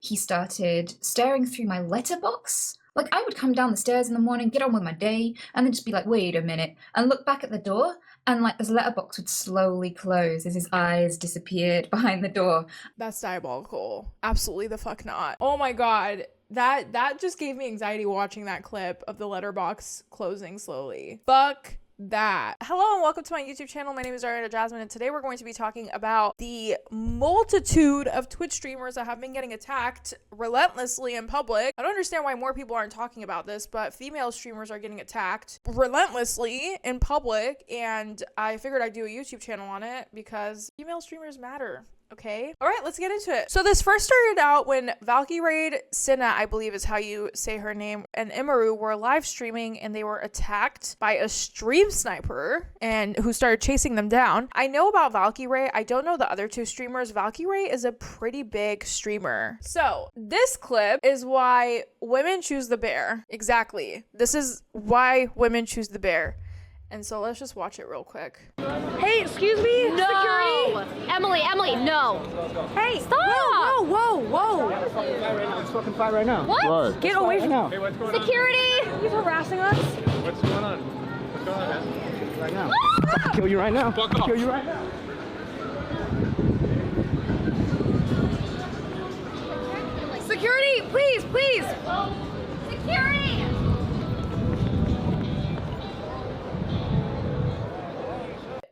he started staring through my letterbox. Like, I would come down the stairs in the morning, get on with my day, and then just be like, wait a minute, and look back at the door, and like this letterbox would slowly close as his eyes disappeared behind the door. That's diabolical. Absolutely the fuck not. Oh my god. That just gave me anxiety watching that clip of the letterbox closing slowly. Fuck that. Hello and welcome to my YouTube channel. My name is Ariana Jasmine, and today we're going to be talking about the multitude of Twitch streamers that have been getting attacked relentlessly in public. I don't understand why more people aren't talking about this, but female streamers are getting attacked relentlessly in public, and I figured I'd do a YouTube channel on it because female streamers matter. Okay. All right, let's get into it. So this first started out when Valkyrae, Cinna, I believe is how you say her name, and Imaru were live streaming and they were attacked by a stream sniper and who started chasing them down. I know about Valkyrae. I don't know the other two streamers. Valkyrae is a pretty big streamer. So this clip is why women choose the bear. Exactly. This is why women choose the bear. And so let's just watch it real quick. Hey, excuse me? No! Security? Emily, no! Hey, Stop! Whoa! Let's fucking fight right now. What? Right. Get away from now. Hey, what's going Security! He's harassing us. on? What's going on? What's going on, man? Right now. I'll kill you right now. Fuck off. I'll kill you right now. Security, please! Security!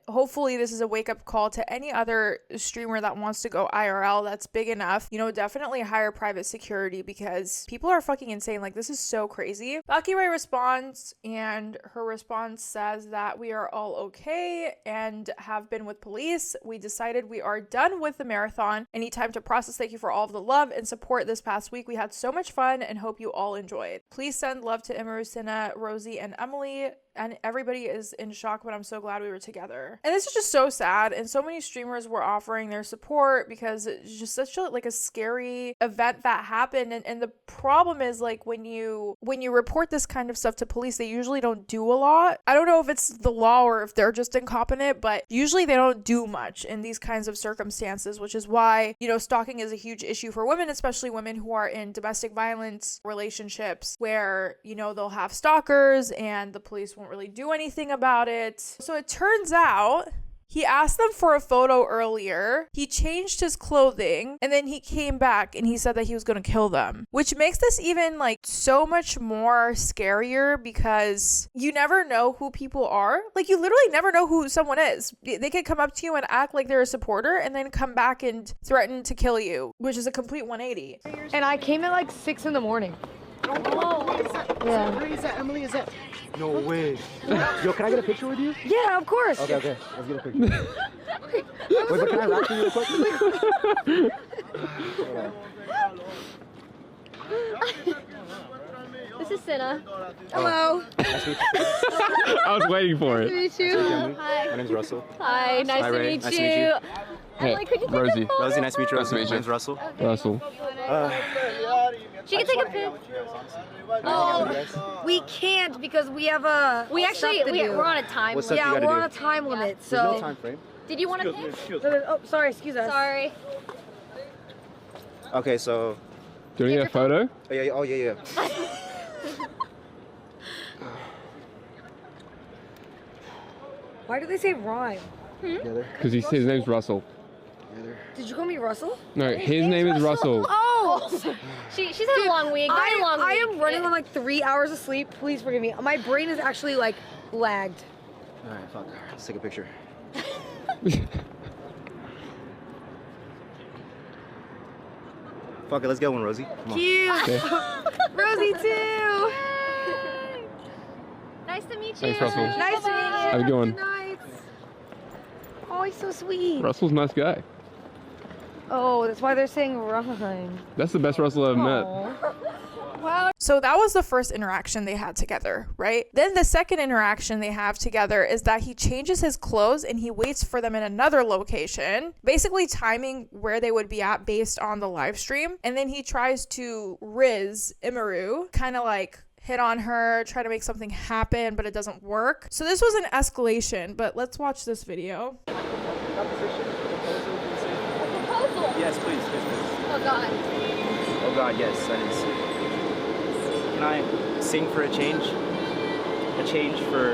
Hopefully this is a wake-up call to any other streamer that wants to go IRL that's big enough. You know, definitely hire private security because people are fucking insane. Like, this is so crazy. Valkyrae responds, and her response says that we are all okay and have been with police. We decided we are done with the marathon. Any time to process. Thank you for all of the love and support this past week. We had so much fun and hope you all enjoyed. Please send love to Imaru, Cinna, Rosie, and Emily. And everybody is in shock, but I'm so glad we were together. And this is just so sad. And so many streamers were offering their support because it's just such a scary event that happened. And the problem is, like, when you report this kind of stuff to police, they usually don't do a lot. I don't know if it's the law or if they're just incompetent, but usually they don't do much in these kinds of circumstances, which is why, you know, stalking is a huge issue for women, especially women who are in domestic violence relationships where, you know, they'll have stalkers and the police won't really do anything about it. So it turns out he asked them for a photo earlier. He changed his clothing and then he came back and he said that he was going to kill them, which makes this even like so much more scarier because you never know who people are. Like, you literally never know who someone is. They could come up to you and act like they're a supporter and then come back and threaten to kill you, which is a complete 180. And I came at like 6 in the morning. Yeah. Is that Emily? Is that? No way. Yo, can I get a picture with you? Yeah, of course. Okay. Let's get a picture. Wait, but can I rap to you real quick? This is Cinna. Hello. Nice to meet you. I was waiting for it. Nice to meet you. Hi. My name's Russell. Hi, nice Hi, to Ray. meet Nice you. to meet you. Emily, could you take Rosie. a photo? Rosie, nice to meet you. Nice to meet you. My name's Russell. Russell. She can take a pic. Oh, we can't because we have a. We actually, stuff to do. we're on a time What's limit. up? Yeah, you we're gotta on a do? time limit, There's no so. time frame. Did you want to pic? Oh, sorry, excuse us. Sorry. Okay, so. Do you need a photo? Oh yeah. Why do they say rhyme? Together. Because his name's Russell. Together. Did you call me Russell? No, his name is Russell. Oh! She's had a long week. Very long I week. am running on like 3 hours of sleep. Please forgive me. My brain is actually like lagged. All right, fuck. Let's take a picture. Fuck it, let's get one, Rosie. Come on. Cute. Okay. Rosie too. Nice to meet you. Thanks, Russell. Nice to meet you. How you doing? Good night. Oh, he's so sweet. Russell's a nice guy. Oh, that's why they're saying rhyme. That's the best Russell I've met. Wow. So that was the first interaction they had together, right? Then the second interaction they have together is that he changes his clothes and he waits for them in another location, basically timing where they would be at based on the live stream. And then he tries to riz Imaru, kind of like hit on her, try to make something happen, but it doesn't work. So this was an escalation, but let's watch this video. Proposal. Yes, please. Oh God. God, yes, that is. Can I sing for a change? A change for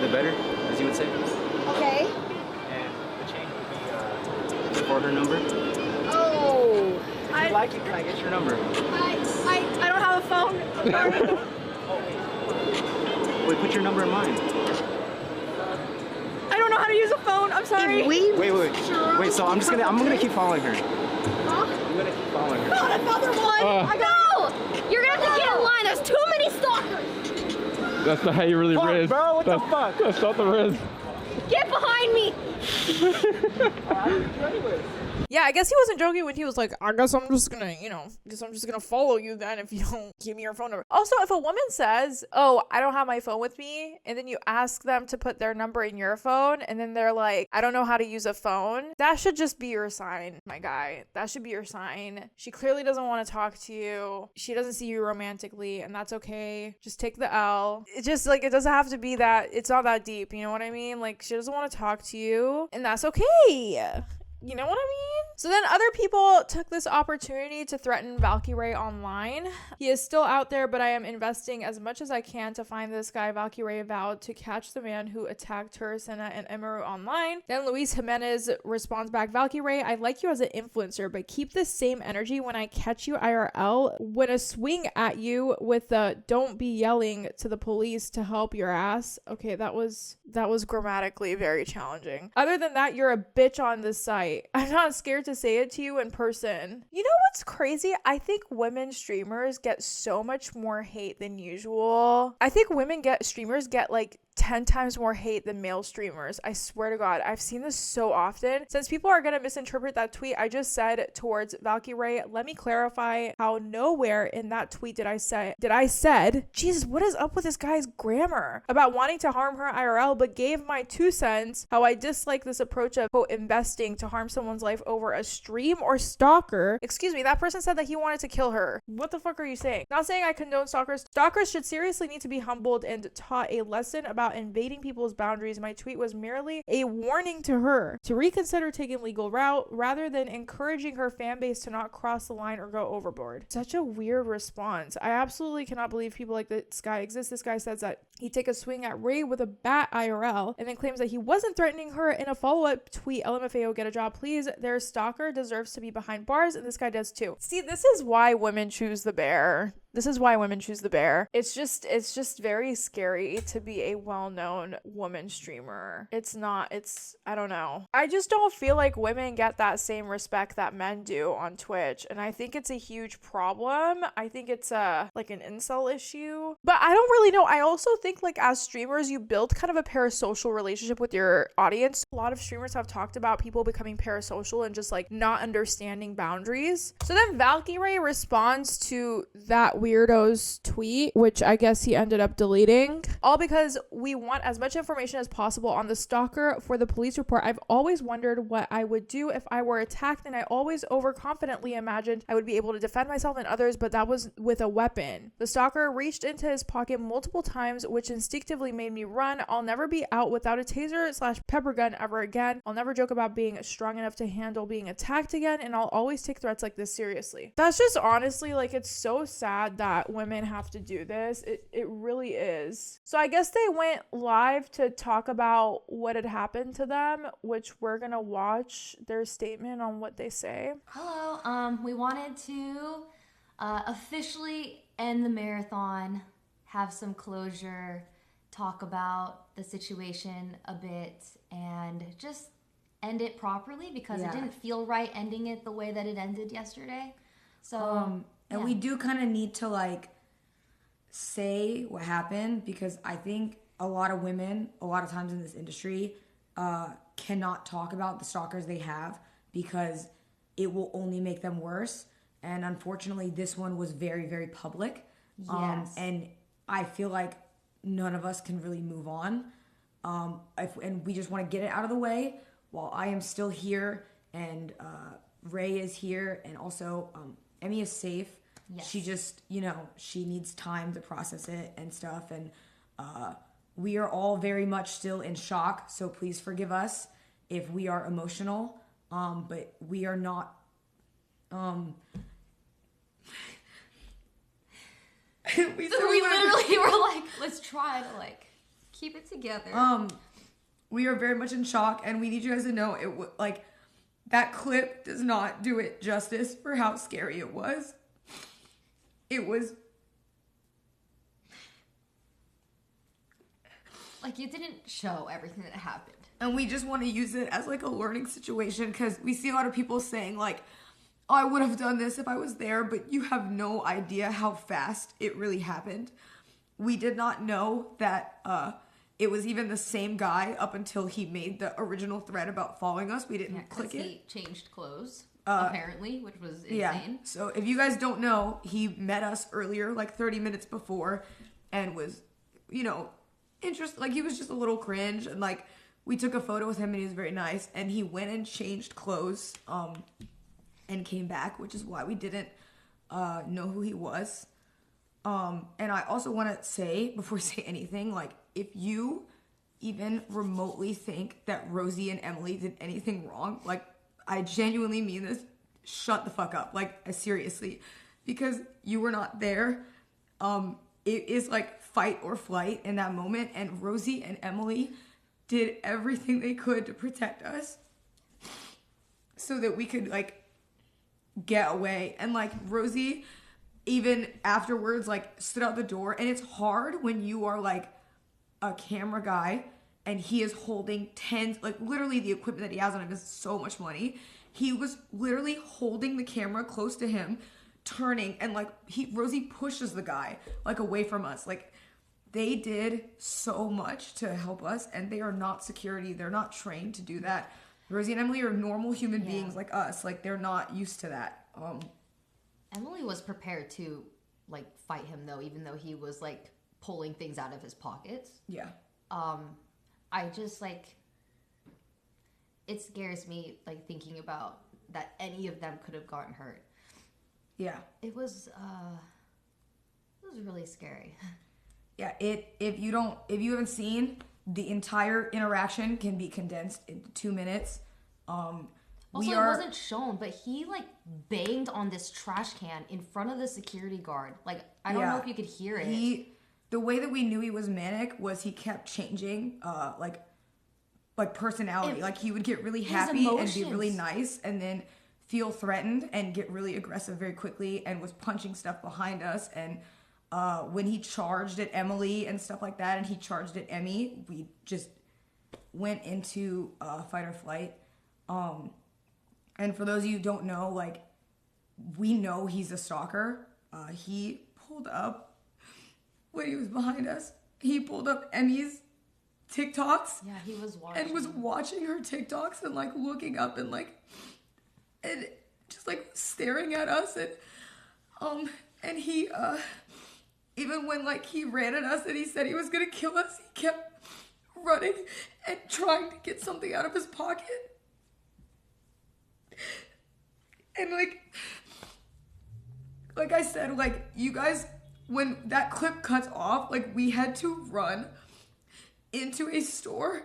the better, as you would say? Okay. And the change would be for her number. Oh. If you'd like it, can I get your number? I don't have a phone. I'm sorry. Wait, put your number in mine. I don't know how to use a phone. I'm sorry. Wait. So I'm gonna keep following her. Huh? I'm gonna keep following her. Not another one. I got. No! You're gonna have to get in line. There's too many stalkers. That's not how you really riz. Bro, what the fuck? That's not the riz. Get behind me. Yeah, I guess he wasn't joking when he was like, I guess I'm just gonna, follow you then if you don't give me your phone number. Also, if a woman says, oh, I don't have my phone with me, and then you ask them to put their number in your phone, and then they're like, I don't know how to use a phone, that should just be your sign, my guy. That should be your sign. She clearly doesn't want to talk to you. She doesn't see you romantically, and that's okay. Just take the L. It just, like, it doesn't have to be that, it's not that deep, you know what I mean? Like, she doesn't want to talk to you, and that's okay. You know what I mean? So then other people took this opportunity to threaten Valkyrae online. He is still out there, but I am investing as much as I can to find this guy. Valkyrae vowed to catch the man who attacked her, Senna, and Emeru online. Then Luis Jimenez responds back, Valkyrae, I like you as an influencer, but keep the same energy when I catch you IRL. When I swing at you with the don't be yelling to the police to help your ass. Okay, that was grammatically very challenging. Other than that, you're a bitch on this site. I'm not scared to say it to you in person. You know what's crazy? I think women streamers get so much more hate than usual. I think streamers get like 10 times more hate than male streamers. I swear to God, I've seen this so often. Since people are going to misinterpret that tweet I just said towards Valkyrae, let me clarify how nowhere in that tweet did I said, Jesus, what is up with this guy's grammar about wanting to harm her IRL, but gave my 2 cents how I dislike this approach of, quote, investing to harm someone's life over a stream or stalker. Excuse me, that person said that he wanted to kill her. What the fuck are you saying? Not saying I condone stalkers. Stalkers should seriously need to be humbled and taught a lesson about invading people's boundaries. My tweet was merely a warning to her to reconsider taking legal route rather than encouraging her fan base to not cross the line or go overboard. Such a weird response. I absolutely cannot believe people like this guy exist. This guy says that he'd take a swing at Ray with a bat IRL and then claims that he wasn't threatening her in a follow-up tweet. LMFAO, get a job, please. Their stalker deserves to be behind bars, and this guy does too. See, this is why women choose the bear. This is why women choose the bear. It's just very scary to be a well-known woman streamer. I don't know. I just don't feel like women get that same respect that men do on Twitch. And I think it's a huge problem. I think it's like an incel issue. But I don't really know. I also think like as streamers, you build kind of a parasocial relationship with your audience. A lot of streamers have talked about people becoming parasocial and just like not understanding boundaries. So then Valkyrae responds to that weirdo's tweet, which I guess he ended up deleting, all because we want as much information as possible on the stalker for the police report. I've always wondered what I would do if I were attacked, and I always overconfidently imagined I would be able to defend myself and others, but that was with a weapon. The stalker reached into his pocket multiple times, which instinctively made me run. I'll never be out without a taser/pepper gun ever again. I'll never joke about being strong enough to handle being attacked again, and I'll always take threats like this seriously. That's just honestly, like, it's so sad that women have to do this. It really is. So I guess they went live to talk about what had happened to them, which we're gonna watch their statement on what they say. Hello, we wanted to officially end the marathon, have some closure, talk about the situation a bit, and just end it properly because it didn't feel right ending it the way that it ended yesterday. So and we do kind of need to like say what happened, because I think a lot of women, a lot of times in this industry, cannot talk about the stalkers they have because it will only make them worse. And unfortunately, this one was very, very public. Yes. And I feel like none of us can really move on. And we just want to get it out of the way while I am still here and Ray is here, and also Emmy is safe. Yes. She just, she needs time to process it and stuff. And we are all very much still in shock. So please forgive us if we are emotional. But we are not, And we So we literally were like, let's try to like keep it together. We are very much in shock, and we need you guys to know like that clip does not do it justice for how scary it was. It was like it didn't show everything that happened. And we just want to use it as like a learning situation, because we see a lot of people saying like, oh, I would have done this if I was there, but you have no idea how fast it really happened. We did not know that it was even the same guy up until he made the original thread about following us. We didn't click it. He changed clothes, apparently, which was insane. Yeah. So if you guys don't know, he met us earlier, like 30 minutes before, and was, you know, interested. Like, he was just a little cringe, and like we took a photo with him, and he was very nice. And he went and changed clothes, and came back, which is why we didn't know who he was. And I also want to say, before we say anything, like, if you even remotely think that Rosie and Emily did anything wrong, like, I genuinely mean this, shut the fuck up. Like, seriously, because you were not there. It is like fight or flight in that moment, and Rosie and Emily did everything they could to protect us so that we could like get away. And like Rosie even afterwards like stood out the door, and it's hard when you are like a camera guy and he is holding tens, like literally the equipment that he has on him is so much money. He was literally holding the camera close to him, turning, and like Rosie pushes the guy like away from us. Like, they did so much to help us, and they are not security. They're not trained to do that. Rosie and Emily are normal human beings like us. Like, they're not used to that. Emily was prepared to like fight him though, even though he was like pulling things out of his pockets. Yeah. I just like, it scares me like thinking about that any of them could have gotten hurt. Yeah. It was really scary. Yeah, if you haven't seen, the entire interaction can be condensed into 2 minutes. Also, it wasn't shown, but he like banged on this trash can in front of the security guard. Like, I don't know if you could hear it. The way that we knew he was manic was he kept changing like personality. Like, he would get really happy and be really nice, and then feel threatened and get really aggressive very quickly, and was punching stuff behind us. And when he charged at Emily and stuff like that, and he charged at Emmy, we just went into fight or flight. And for those of you who don't know, like, we know he's a stalker. He pulled up, when he was behind us, he pulled up Emmy's TikToks. Yeah, he was watching. And was watching her TikToks and like looking up and like, and just like staring at us. And he, even when like he ran at us and he said he was gonna kill us, he kept running and trying to get something out of his pocket. And like I said, like, you guys, when that clip cuts off, like, we had to run into a store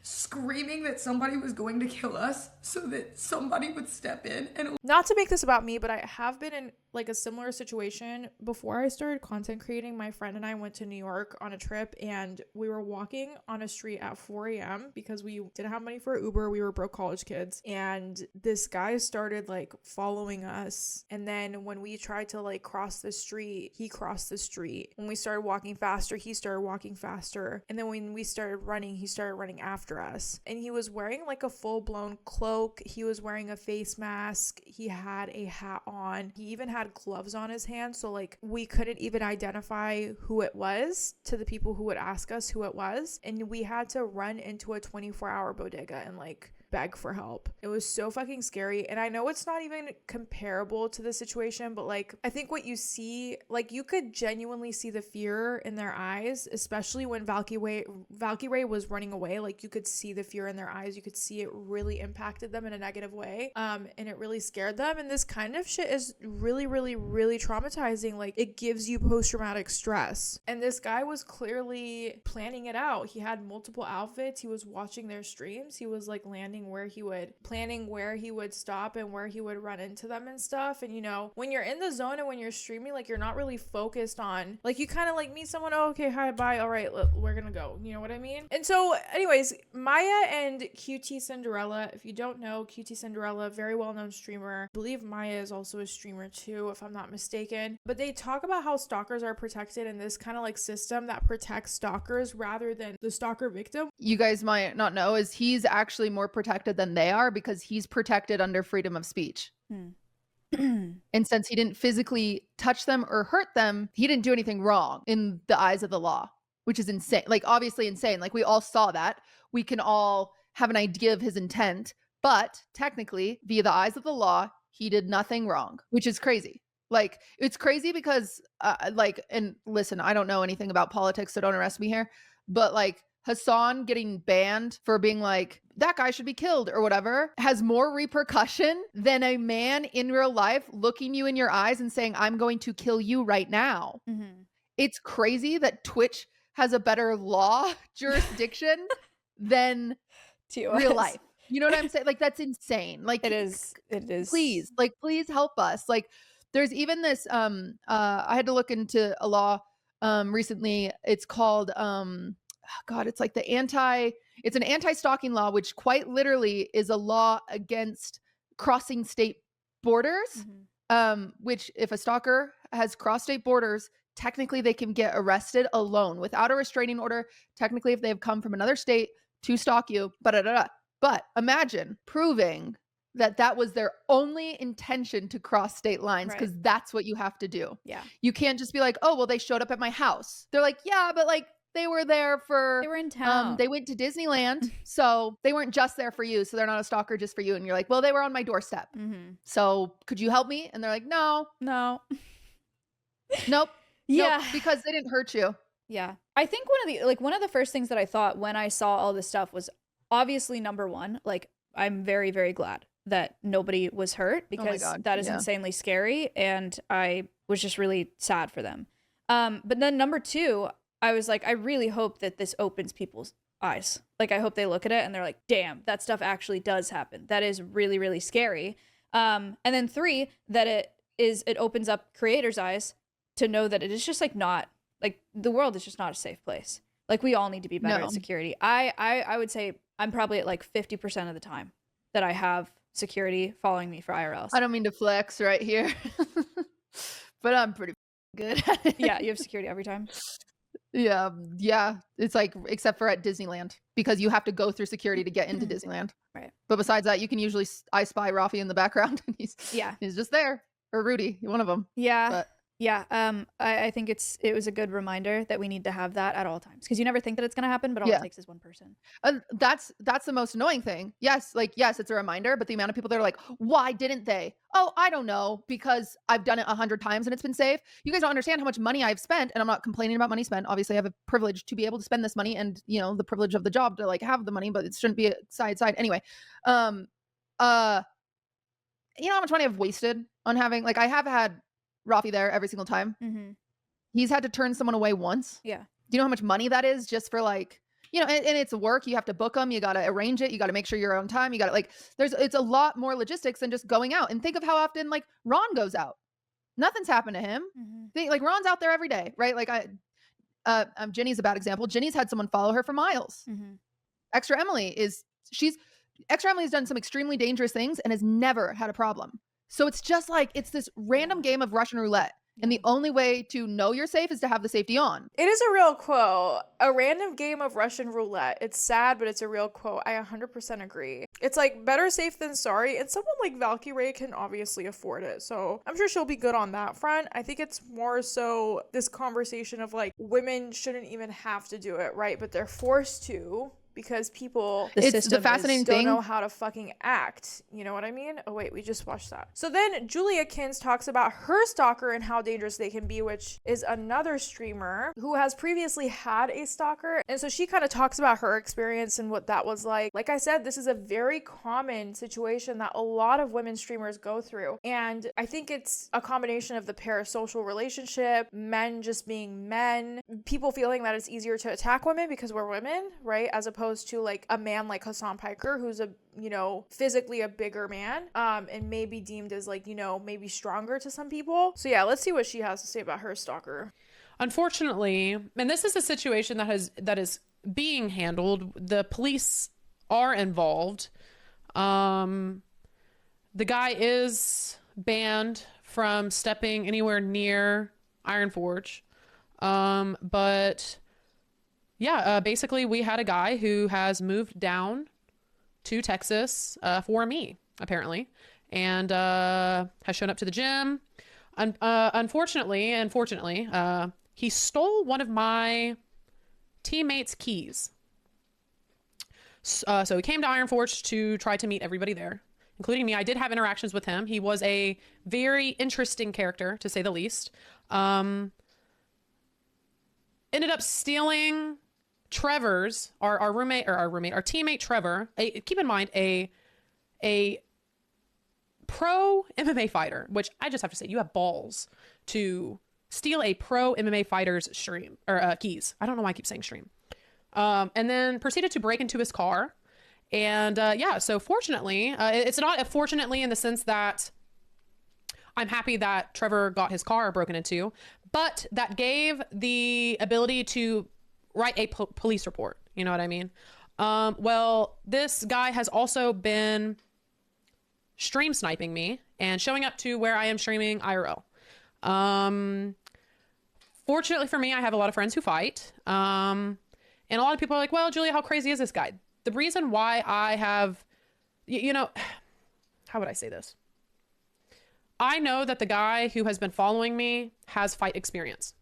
screaming that somebody was going to kill us so that somebody would step in. And not to make this about me, but I have been in like a similar situation before I started content creating. My friend and I went to New York on a trip, and we were walking on a street at 4 a.m. because we didn't have money for Uber. We were broke college kids, and this guy started like following us. And then when we tried to like cross the street, he crossed the street. When we started walking faster, he started walking faster. And then when we started running, he started running after us. And he was wearing like a full-blown cloak. He was wearing a face mask. He had a hat on. He even had gloves on his hands, so like we couldn't even identify who it was to the people who would ask us who it was. And we had to run into a 24-hour bodega and like beg for help. It was so fucking scary. And I know it's not even comparable to the situation, but like, I think what you see, like, you could genuinely see the fear in their eyes, especially when Valkyrae was running away. Like, you could see the fear in their eyes. You could see it really impacted them in a negative way. And it really scared them. And this kind of shit is really, really, really traumatizing. Like, it gives you post-traumatic stress. And this guy was clearly planning it out. He had multiple outfits. He was watching their streams. He was like landing planning where he would stop and where he would run into them and stuff. And you know, when you're in the zone and when you're streaming, like, you're not really focused on, like, you kind of like meet someone, oh, okay, hi, bye, all right, we're gonna go, you know what I mean? And so anyways, Maya and QT Cinderella, if you don't know, QT Cinderella, very well-known streamer. I believe Maya is also a streamer too, if I'm not mistaken. But they talk about how stalkers are protected in this kind of like system that protects stalkers rather than the stalker victim. You guys might not know is he's actually more protected than they are because he's protected under freedom of speech. And since he didn't physically touch them or hurt them, he didn't do anything wrong in the eyes of the law, which is insane. Like, obviously insane. Like, we all saw that. We can all have an idea of his intent, but technically, via the eyes of the law, he did nothing wrong, which is crazy. Like, it's crazy because, and listen, I don't know anything about politics, so don't arrest me here, but like, Hassan getting banned for being like, that guy should be killed or whatever, has more repercussion than a man in real life looking you in your eyes and saying, I'm going to kill you right now. It's crazy that Twitch has a better law jurisdiction than real life. You know what I'm saying? Like, that's insane. Like, it is. Please, like, please help us. Like, there's even this, I had to look into a law recently. It's called, it's like it's an anti-stalking law, which quite literally is a law against crossing state borders, which if a stalker has crossed state borders, technically they can get arrested alone without a restraining order. Technically, if they have come from another state to stalk you, but imagine proving that was their only intention to cross state lines, because that's what you have to do. Yeah. You can't just be like, oh, well, they showed up at my house. They're like, yeah, but like, they were there for, they were in town. They went to Disneyland. So they weren't just there for you. So they're not a stalker just for you. And you're like, well, they were on my doorstep. So could you help me? And they're like, no. Nope. Nope, because they didn't hurt you. Yeah. I think one of the first things that I thought when I saw all this stuff was obviously, number one, like, I'm very, very glad that nobody was hurt, because that is insanely scary. And I was just really sad for them. But then number two, I was like, I really hope that this opens people's eyes. Like, I hope they look at it and they're like, damn, that stuff actually does happen. That is really, really scary. And then three, that it opens up creators' eyes to know that it is just like not, like, the world is just not a safe place. Like, we all need to be better at security. I would say I'm probably at like 50% of the time that I have security following me for IRLs. I don't mean to flex right here, but I'm pretty good at it. Yeah, you have security every time. Yeah. It's like, except for at Disneyland, because you have to go through security to get into Disneyland. Right. But besides that, you can usually, I spy Rafi in the background, and he's just there, or Rudy, one of them. Yeah. But I think it was a good reminder that we need to have that at all times, because you never think that it's going to happen, but all it takes is one person. That's the most annoying thing. Yes, it's a reminder, but the amount of people that are like, why didn't they? Oh, I don't know, because I've done it 100 times and it's been safe. You guys don't understand how much money I've spent, and I'm not complaining about money spent. Obviously, I have a privilege to be able to spend this money, and the privilege of the job to like have the money, but it shouldn't be a side. Anyway, you know how much money I've wasted on having, like, I have had Rafi there every single time. He's had to turn someone away once. Yeah. Do you know how much money that is just for, like, and it's work. You have to book them. You got to arrange it. You got to make sure you're on time. You got to, like, it's a lot more logistics than just going out. And think of how often, like, Ron goes out. Nothing's happened to him. Like, Ron's out there every day, right? Like, Jenny's a bad example. Jenny's had someone follow her for miles. Extra Emily has done some extremely dangerous things and has never had a problem. So it's just like, it's this random game of Russian roulette. And the only way to know you're safe is to have the safety on. It is a real quote. A random game of Russian roulette. It's sad, but it's a real quote. I 100% agree. It's like, better safe than sorry. And someone like Valkyrae can obviously afford it. So I'm sure she'll be good on that front. I think it's more so this conversation of like, women shouldn't even have to do it, right? But they're forced to. Because people the fascinating don't thing know how to fucking act. You know what I mean? Oh wait, we just watched that. So then Julia Kins talks about her stalker and how dangerous they can be, which is another streamer who has previously had a stalker. And so she kind of talks about her experience and what that was like. Like I said, this is a very common situation that a lot of women streamers go through. And I think it's a combination of the parasocial relationship, men just being men, people feeling that it's easier to attack women because we're women, right? As opposed opposed to like a man like Hassan Piker, who's a, you know, physically a bigger man, and maybe deemed as like, you know, maybe stronger to some people. So yeah, let's see what she has to say about her stalker. Unfortunately, and this is a situation that is being handled. The police are involved. The guy is banned from stepping anywhere near Iron Forge. But yeah, basically we had a guy who has moved down to Texas, for me, apparently, and, has shown up to the gym. Unfortunately, and fortunately, he stole one of my teammates' keys. So he came to Iron Forge to try to meet everybody there, including me. I did have interactions with him. He was a very interesting character, to say the least. Ended up stealing Trevor's, our teammate Trevor. Keep in mind, a pro MMA fighter, which I just have to say, you have balls to steal a pro MMA fighter's stream or keys. I don't know why I keep saying stream. And then proceeded to break into his car. And yeah, so fortunately, it's not fortunately in the sense that I'm happy that Trevor got his car broken into, but that gave the ability to write a police report. You know what I mean? Well, this guy has also been stream sniping me and showing up to where I am streaming IRL. Fortunately for me, I have a lot of friends who fight. And a lot of people are like, well, Julia, how crazy is this guy? The reason why I have, you know, how would I say this? I know that the guy who has been following me has fight experience.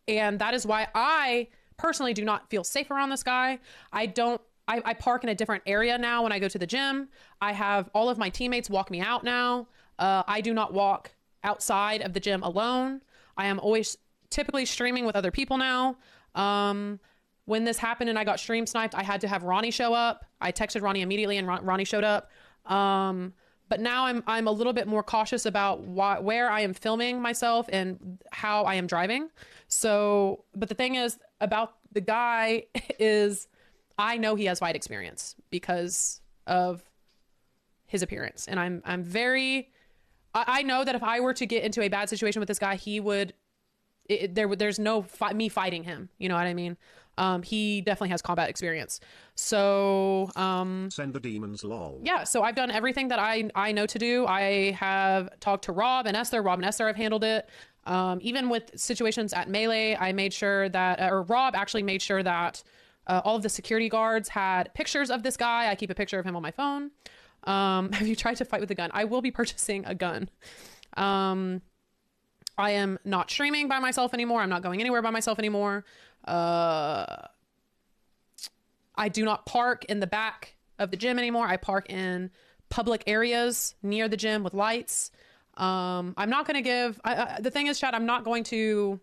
And that is why I personally do not feel safe around this guy. I park in a different area now when I go to the gym. I have all of my teammates walk me out now. I do not walk outside of the gym alone. I am always typically streaming with other people now. When this happened and I got stream sniped, I had to have Ronnie show up. I texted Ronnie immediately and Ronnie showed up. But now I'm a little bit more cautious about where I am filming myself and how I am driving. So, but the thing is about the guy is I know he has fight experience because of his appearance. And I know that if I were to get into a bad situation with this guy, he would, there's no me fighting him. You know what I mean? He definitely has combat experience. So, send the demons, lol. Yeah. So I've done everything that I know to do. I have talked to Rob and Esther. Rob and Esther have handled it. Even with situations at Melee, I made sure that, or Rob actually made sure that, all of the security guards had pictures of this guy. I keep a picture of him on my phone. Have you tried to fight with a gun? I will be purchasing a gun. I am not streaming by myself anymore. I'm not going anywhere by myself anymore. I do not park in the back of the gym anymore. I park in public areas near the gym with lights. I'm not going to give, the thing is, Chad, I'm not going to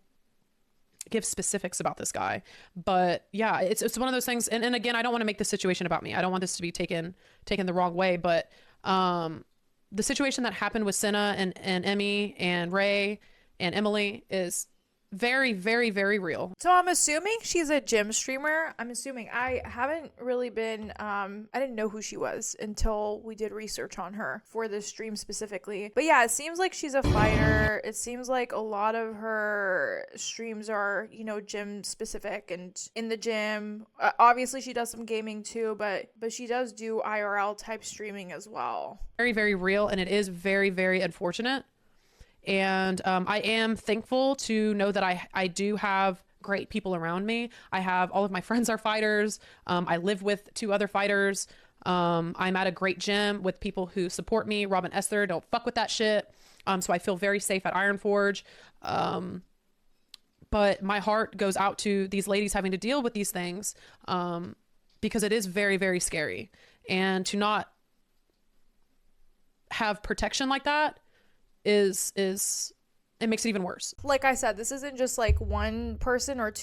give specifics about this guy, but yeah, it's one of those things. And again, I don't want to make this situation about me. I don't want this to be taken the wrong way, but, the situation that happened with Senna and Emmy and Ray and Emily is very, very, very real. So I'm assuming she's a gym streamer. I'm assuming. I haven't really been, I didn't know who she was until we did research on her for this stream specifically. But yeah, it seems like she's a fighter. It seems like a lot of her streams are, you know, gym specific and in the gym. Obviously she does some gaming too, but she does do IRL type streaming as well. Very, very real. And it is very, very unfortunate. And I am thankful to know that I do have great people around me. I have all of my friends are fighters. I live with 2 other fighters. I'm at a great gym with people who support me. Rob and Esther don't fuck with that shit. So I feel very safe at Iron Forge. But my heart goes out to these ladies having to deal with these things because it is very, very scary. And to not have protection like that is it makes it even worse. Like I said, this isn't just like one person or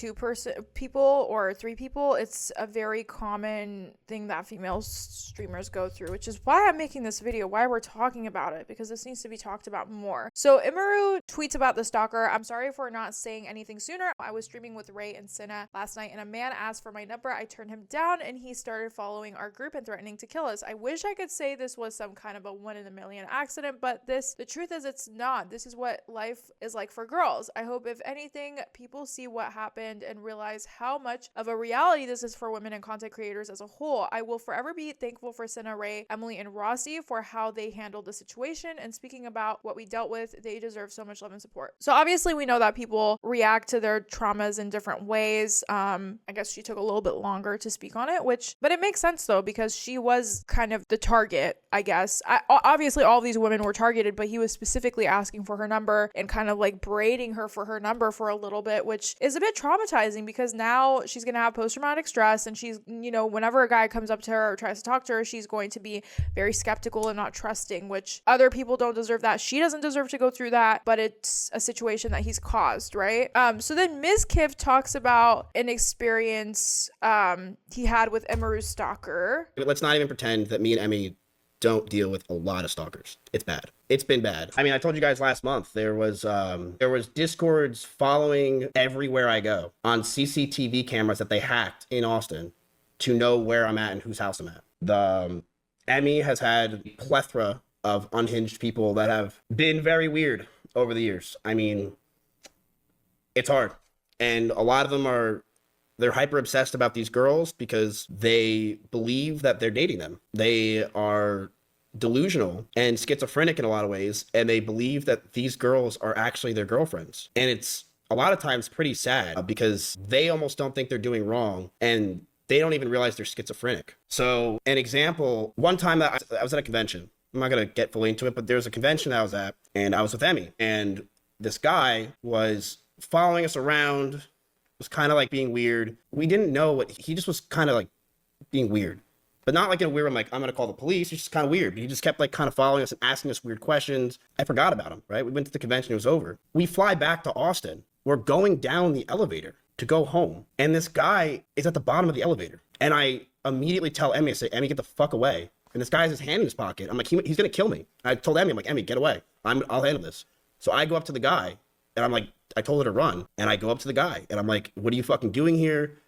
people or three people. It's a very common thing that female streamers go through, which is why I'm making this video, why we're talking about it, because this needs to be talked about more. So Imaru tweets about the stalker. I'm sorry for not saying anything sooner. I was streaming with Ray and Cinna last night and a man asked for my number. I turned him down and he started following our group and threatening to kill us. I wish I could say this was some kind of a 1 in a million accident, but the truth is it's not. This is what life is like for girls. I hope if anything, people see what happened and realize how much of a reality this is for women and content creators as a whole. I will forever be thankful for Cinna, Ray, Emily, and Rossi for how they handled the situation. And speaking about what we dealt with, they deserve so much love and support. So obviously we know that people react to their traumas in different ways. I guess she took a little bit longer to speak on it, but it makes sense though, because she was kind of the target, I guess. Obviously all of these women were targeted, but he was specifically asking for her number and kind of like braiding her for her number for a little bit, which is a bit traumatizing because now she's going to have post-traumatic stress and she's, whenever a guy comes up to her or tries to talk to her, she's going to be very skeptical and not trusting, which other people don't deserve that. She doesn't deserve to go through that, but it's a situation that he's caused, right? So then Ms. Kiv talks about an experience he had with Emaru's stalker. Let's not even pretend that me and Emmy don't deal with a lot of stalkers. It's bad. It's been bad. I mean, I told you guys last month, there was Discords following everywhere I go on CCTV cameras that they hacked in Austin to know where I'm at and whose house I'm at. Emmy has had a plethora of unhinged people that have been very weird over the years. I mean, it's hard. And a lot of them they're hyper obsessed about these girls because they believe that they're dating them. They are delusional and schizophrenic in a lot of ways, and they believe that these girls are actually their girlfriends. And it's a lot of times pretty sad because they almost don't think they're doing wrong and they don't even realize they're schizophrenic. So an example, one time that I was at a convention, I'm not going to get fully into it, but there was a convention that I was at and I was with Emmy, and this guy was following us around, was kind of like being weird. We didn't know he just was kind of like being weird, but not like in a weird, I'm going to call the police. He's just kind of weird. But he just kept like kind of following us and asking us weird questions. I forgot about him, right? We went to the convention, it was over. We fly back to Austin. We're going down the elevator to go home. And this guy is at the bottom of the elevator. And I immediately tell Emmy, I say, Emmy, get the fuck away. And this guy has his hand in his pocket. I'm like, he's going to kill me. I told Emmy, I'm like, Emmy, get away. I'll handle this. So I go up to the guy and I'm like, I told her to run, and I go up to the guy and I'm like, what are you fucking doing here?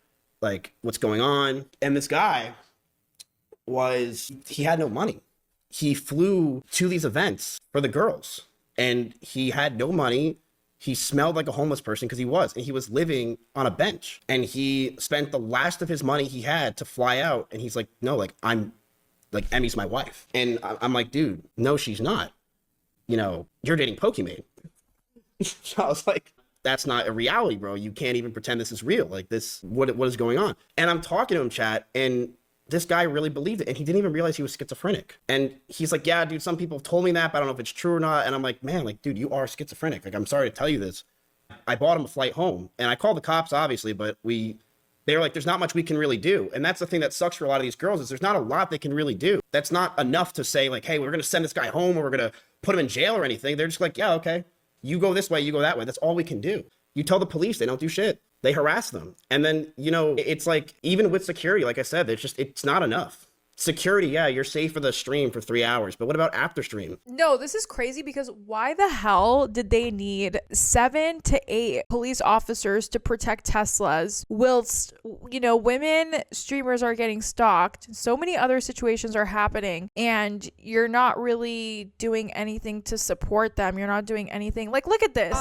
Like, what's going on? And this guy he had no money. He flew to these events for the girls and he had no money. He smelled like a homeless person because he was living on a bench, and he spent the last of his money he had to fly out. And he's like, no, like Emmy's my wife. And I'm like, dude, no, she's not. You're dating Pokemon. So I was like, that's not a reality, bro. You can't even pretend this is real. Like this, what is going on? And I'm talking to him, chat, and this guy really believed it, and he didn't even realize he was schizophrenic. And he's like, yeah, dude, some people have told me that, but I don't know if it's true or not. And I'm like, man, like, dude, you are schizophrenic. Like, I'm sorry to tell you this. I bought him a flight home, and I called the cops, obviously, but they were like, there's not much we can really do. And that's the thing that sucks for a lot of these girls, is there's not a lot they can really do. That's not enough to say like, hey, we're going to send this guy home or we're going to put him in jail or anything. They're just like, yeah, okay. You go this way, you go that way. That's all we can do. You tell the police, they don't do shit. They harass them. And then, it's like, even with security, like I said, it's not enough. Security, yeah, you're safe for the stream for 3 hours, but what about after stream? No, this is crazy because why the hell did they need 7 to 8 police officers to protect Teslas whilst, women streamers are getting stalked, so many other situations are happening, and you're not really doing anything to support them. You're not doing anything. Like, look at this.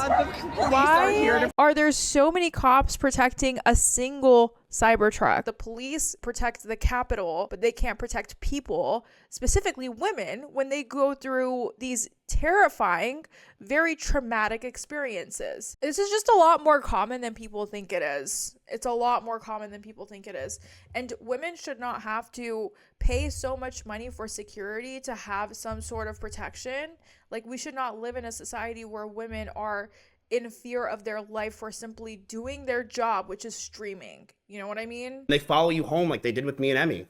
Why are there so many cops protecting a single Cybertruck? The police protect the Capitol, but they can't protect people, specifically women, when they go through these terrifying, very traumatic experiences. This is just a lot more common than people think it is. It's a lot more common than people think it is. And women should not have to pay so much money for security to have some sort of protection. Like, we should not live in a society where women are in fear of their life for simply doing their job, which is streaming. You know what I mean? They follow you home like they did with me and Emmy.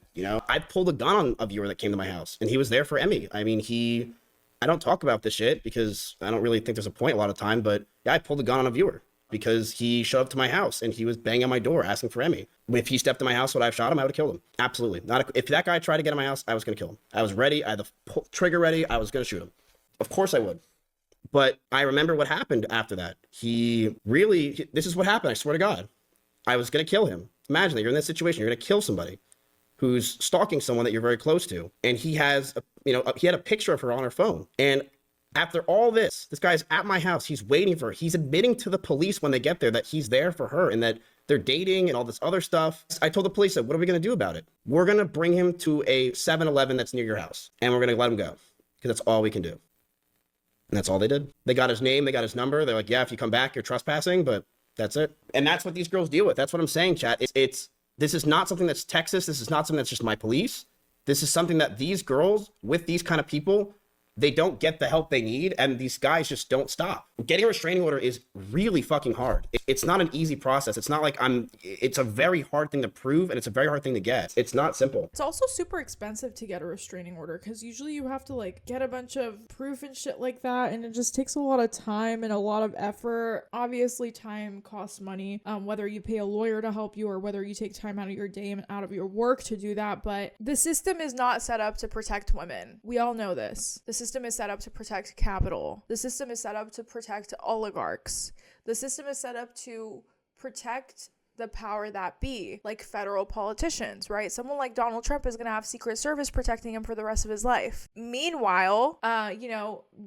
I pulled a gun on a viewer that came to my house, and he was there for Emmy. I mean, he I don't talk about this shit because I don't really think there's a point a lot of time, but yeah, I pulled a gun on a viewer because he showed up to my house and he was banging on my door asking for Emmy. If he stepped in my house, would I have shot him? I would have killed him. Absolutely. If that guy tried to get in my house, I was going to kill him. I was ready. I had the trigger ready. I was going to shoot him. Of course I would. But I remember what happened after that. This is what happened. I swear to God. I was going to kill him. Imagine that you're in this situation. You're going to kill somebody who's stalking someone that you're very close to. And he has, he had a picture of her on her phone. And after all this guy's at my house. He's waiting for her. He's admitting to the police when they get there that he's there for her and that they're dating and all this other stuff. I told the police, what are we going to do about it? We're going to bring him to a 7-Eleven that's near your house. And we're going to let him go because that's all we can do. And that's all they did. They got his name. They got his number. They're like, yeah, if you come back, you're trespassing, but that's it. And that's what these girls deal with. That's what I'm saying, chat. This is not something that's Texas. This is not something that's just my police. This is something that these girls with these kind of people, they don't get the help they need, and these guys just don't stop. Getting a restraining order is really fucking hard. It's not an easy process. It's not like it's a very hard thing to prove, and it's a very hard thing to get. It's not simple. It's also super expensive to get a restraining order because usually you have to like get a bunch of proof and shit like that, and it just takes a lot of time and a lot of effort. Obviously, time costs money, whether you pay a lawyer to help you or whether you take time out of your day and out of your work to do that. But the system is not set up to protect women. We all know this. The system is set up to protect capital. The system is set up to protect oligarchs. The system is set up to protect the power that be, like federal politicians, right? Someone like Donald Trump is going to have Secret Service protecting him for the rest of his life. Meanwhile,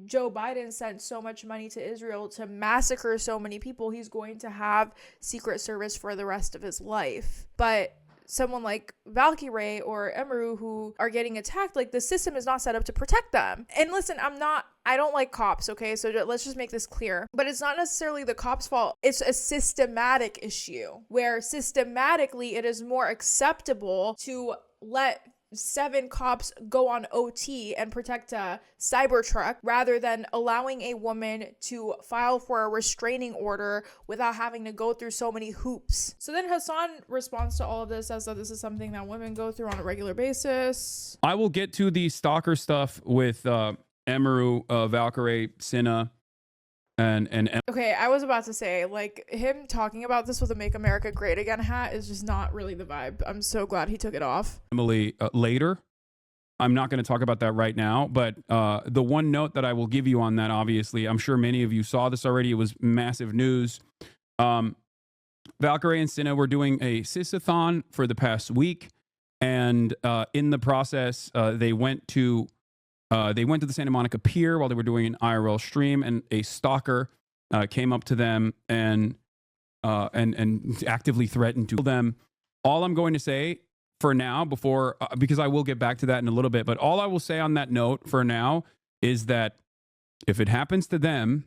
Joe Biden sent so much money to Israel to massacre so many people, he's going to have Secret Service for the rest of his life. But someone like Valkyrae or Emiru who are getting attacked, like the system is not set up to protect them. And listen, I don't like cops, okay? So let's just make this clear. But it's not necessarily the cops' fault. It's a systematic issue where systematically it is more acceptable to let 7 cops go on OT and protect a Cybertruck rather than allowing a woman to file for a restraining order without having to go through so many hoops. So then Hassan responds to all of this as though this is something that women go through on a regular basis. I will get to the stalker stuff with Emiru, Valkyrae, Cinna, and okay, I was about to say, like, him talking about this with a Make America Great Again hat is just not really the vibe. I'm so glad he took it off. Emily later. I'm not going to talk about that right now, but the one note that I will give you on that, obviously, I'm sure many of you saw this already. It was massive news. Valkyrae and Cinna were doing a sis-a-thon for the past week, and in the process, they went to the Santa Monica Pier while they were doing an IRL stream, and a stalker came up to them and actively threatened to kill them. All I'm going to say for now, before because I will get back to that in a little bit, but all I will say on that note for now is that if it happens to them,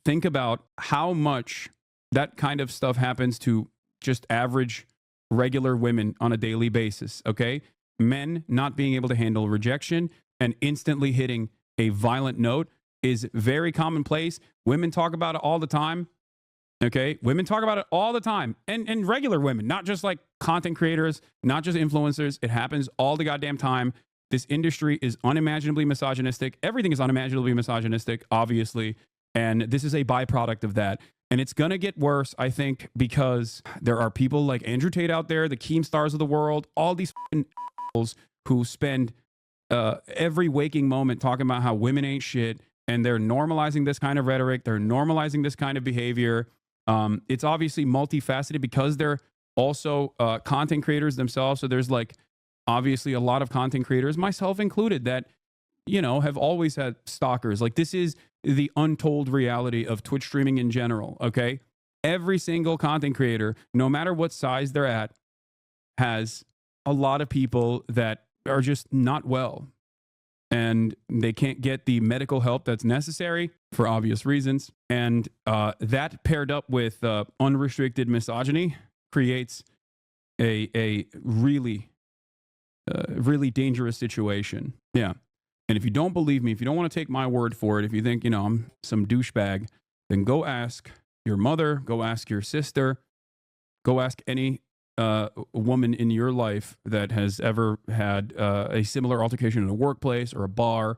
think about how much that kind of stuff happens to just average, regular women on a daily basis. Okay, men not being able to handle rejection and instantly hitting a violent note is very commonplace. Women talk about it all the time. Okay, women talk about it all the time, and regular women, not just like content creators, not just influencers. It happens all the goddamn time. This industry is unimaginably misogynistic. Everything is unimaginably misogynistic, obviously, and this is a byproduct of that. And it's gonna get worse, I think, because there are people like Andrew Tate out there, the Keemstars of the world, all these who spend every waking moment talking about how women ain't shit, and they're normalizing this kind of rhetoric. They're normalizing this kind of behavior. It's obviously multifaceted because they're also content creators themselves. So there's like obviously a lot of content creators, myself included, that, you know, have always had stalkers. Like, this is the untold reality of Twitch streaming in general. Okay. Every single content creator, no matter what size they're at, has a lot of people that are just not well, and they can't get the medical help that's necessary for obvious reasons. And that paired up with unrestricted misogyny creates a really, really dangerous situation. Yeah. And if you don't believe me, if you don't want to take my word for it, if you think, you know, I'm some douchebag, then go ask your mother, go ask your sister, go ask any woman in your life that has ever had a similar altercation in a workplace or a bar,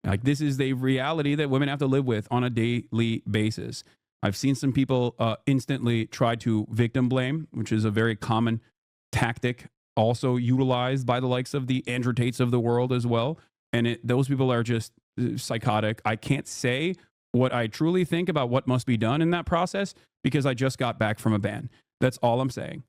Like, this is the reality that women have to live with on a daily basis. I've seen some people instantly try to victim blame, which is a very common tactic, also utilized by the likes of the Andrew Tates of the world as well. And those people are just psychotic. I can't say what I truly think about what must be done in that process because I just got back from a ban. That's all I'm saying.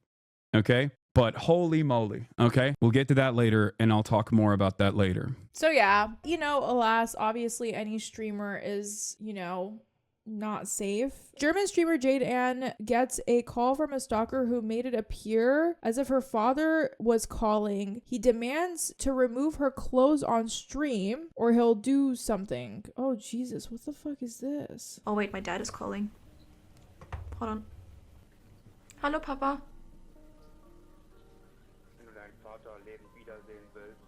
Okay? But holy moly. Okay? We'll get to that later, and I'll talk more about that later. So yeah, you know, alas, obviously any streamer is, you know, not safe. German streamer Jade Ann gets a call from a stalker who made it appear as if her father was calling. He demands to remove her clothes on stream or he'll do something. Oh Jesus, what the fuck is this? Oh wait, my dad is calling. Hold on. Hallo Papa. Wenn du deinen Vater lebend wiedersehen willst,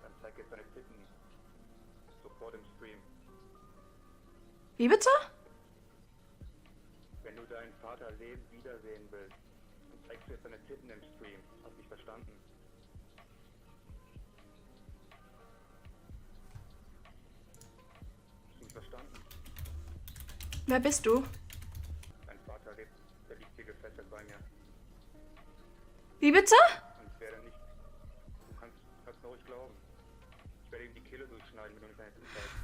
dann zeig jetzt deine Titten. Sofort im Stream. Wie bitte? Wenn du deinen Vater lebend wiedersehen willst, dann zeigst du jetzt deine Titten im Stream. Hast dich verstanden? Hast du mich verstanden? Wer bist du? Dein Vater lebt, der liegt hier gefesselt bei mir. Wie bitte? Und ich werde nicht... Du kannst mir ruhig glauben. Ich werde ihm die Kehle durchschneiden, wenn du nicht deine Titten zeigst.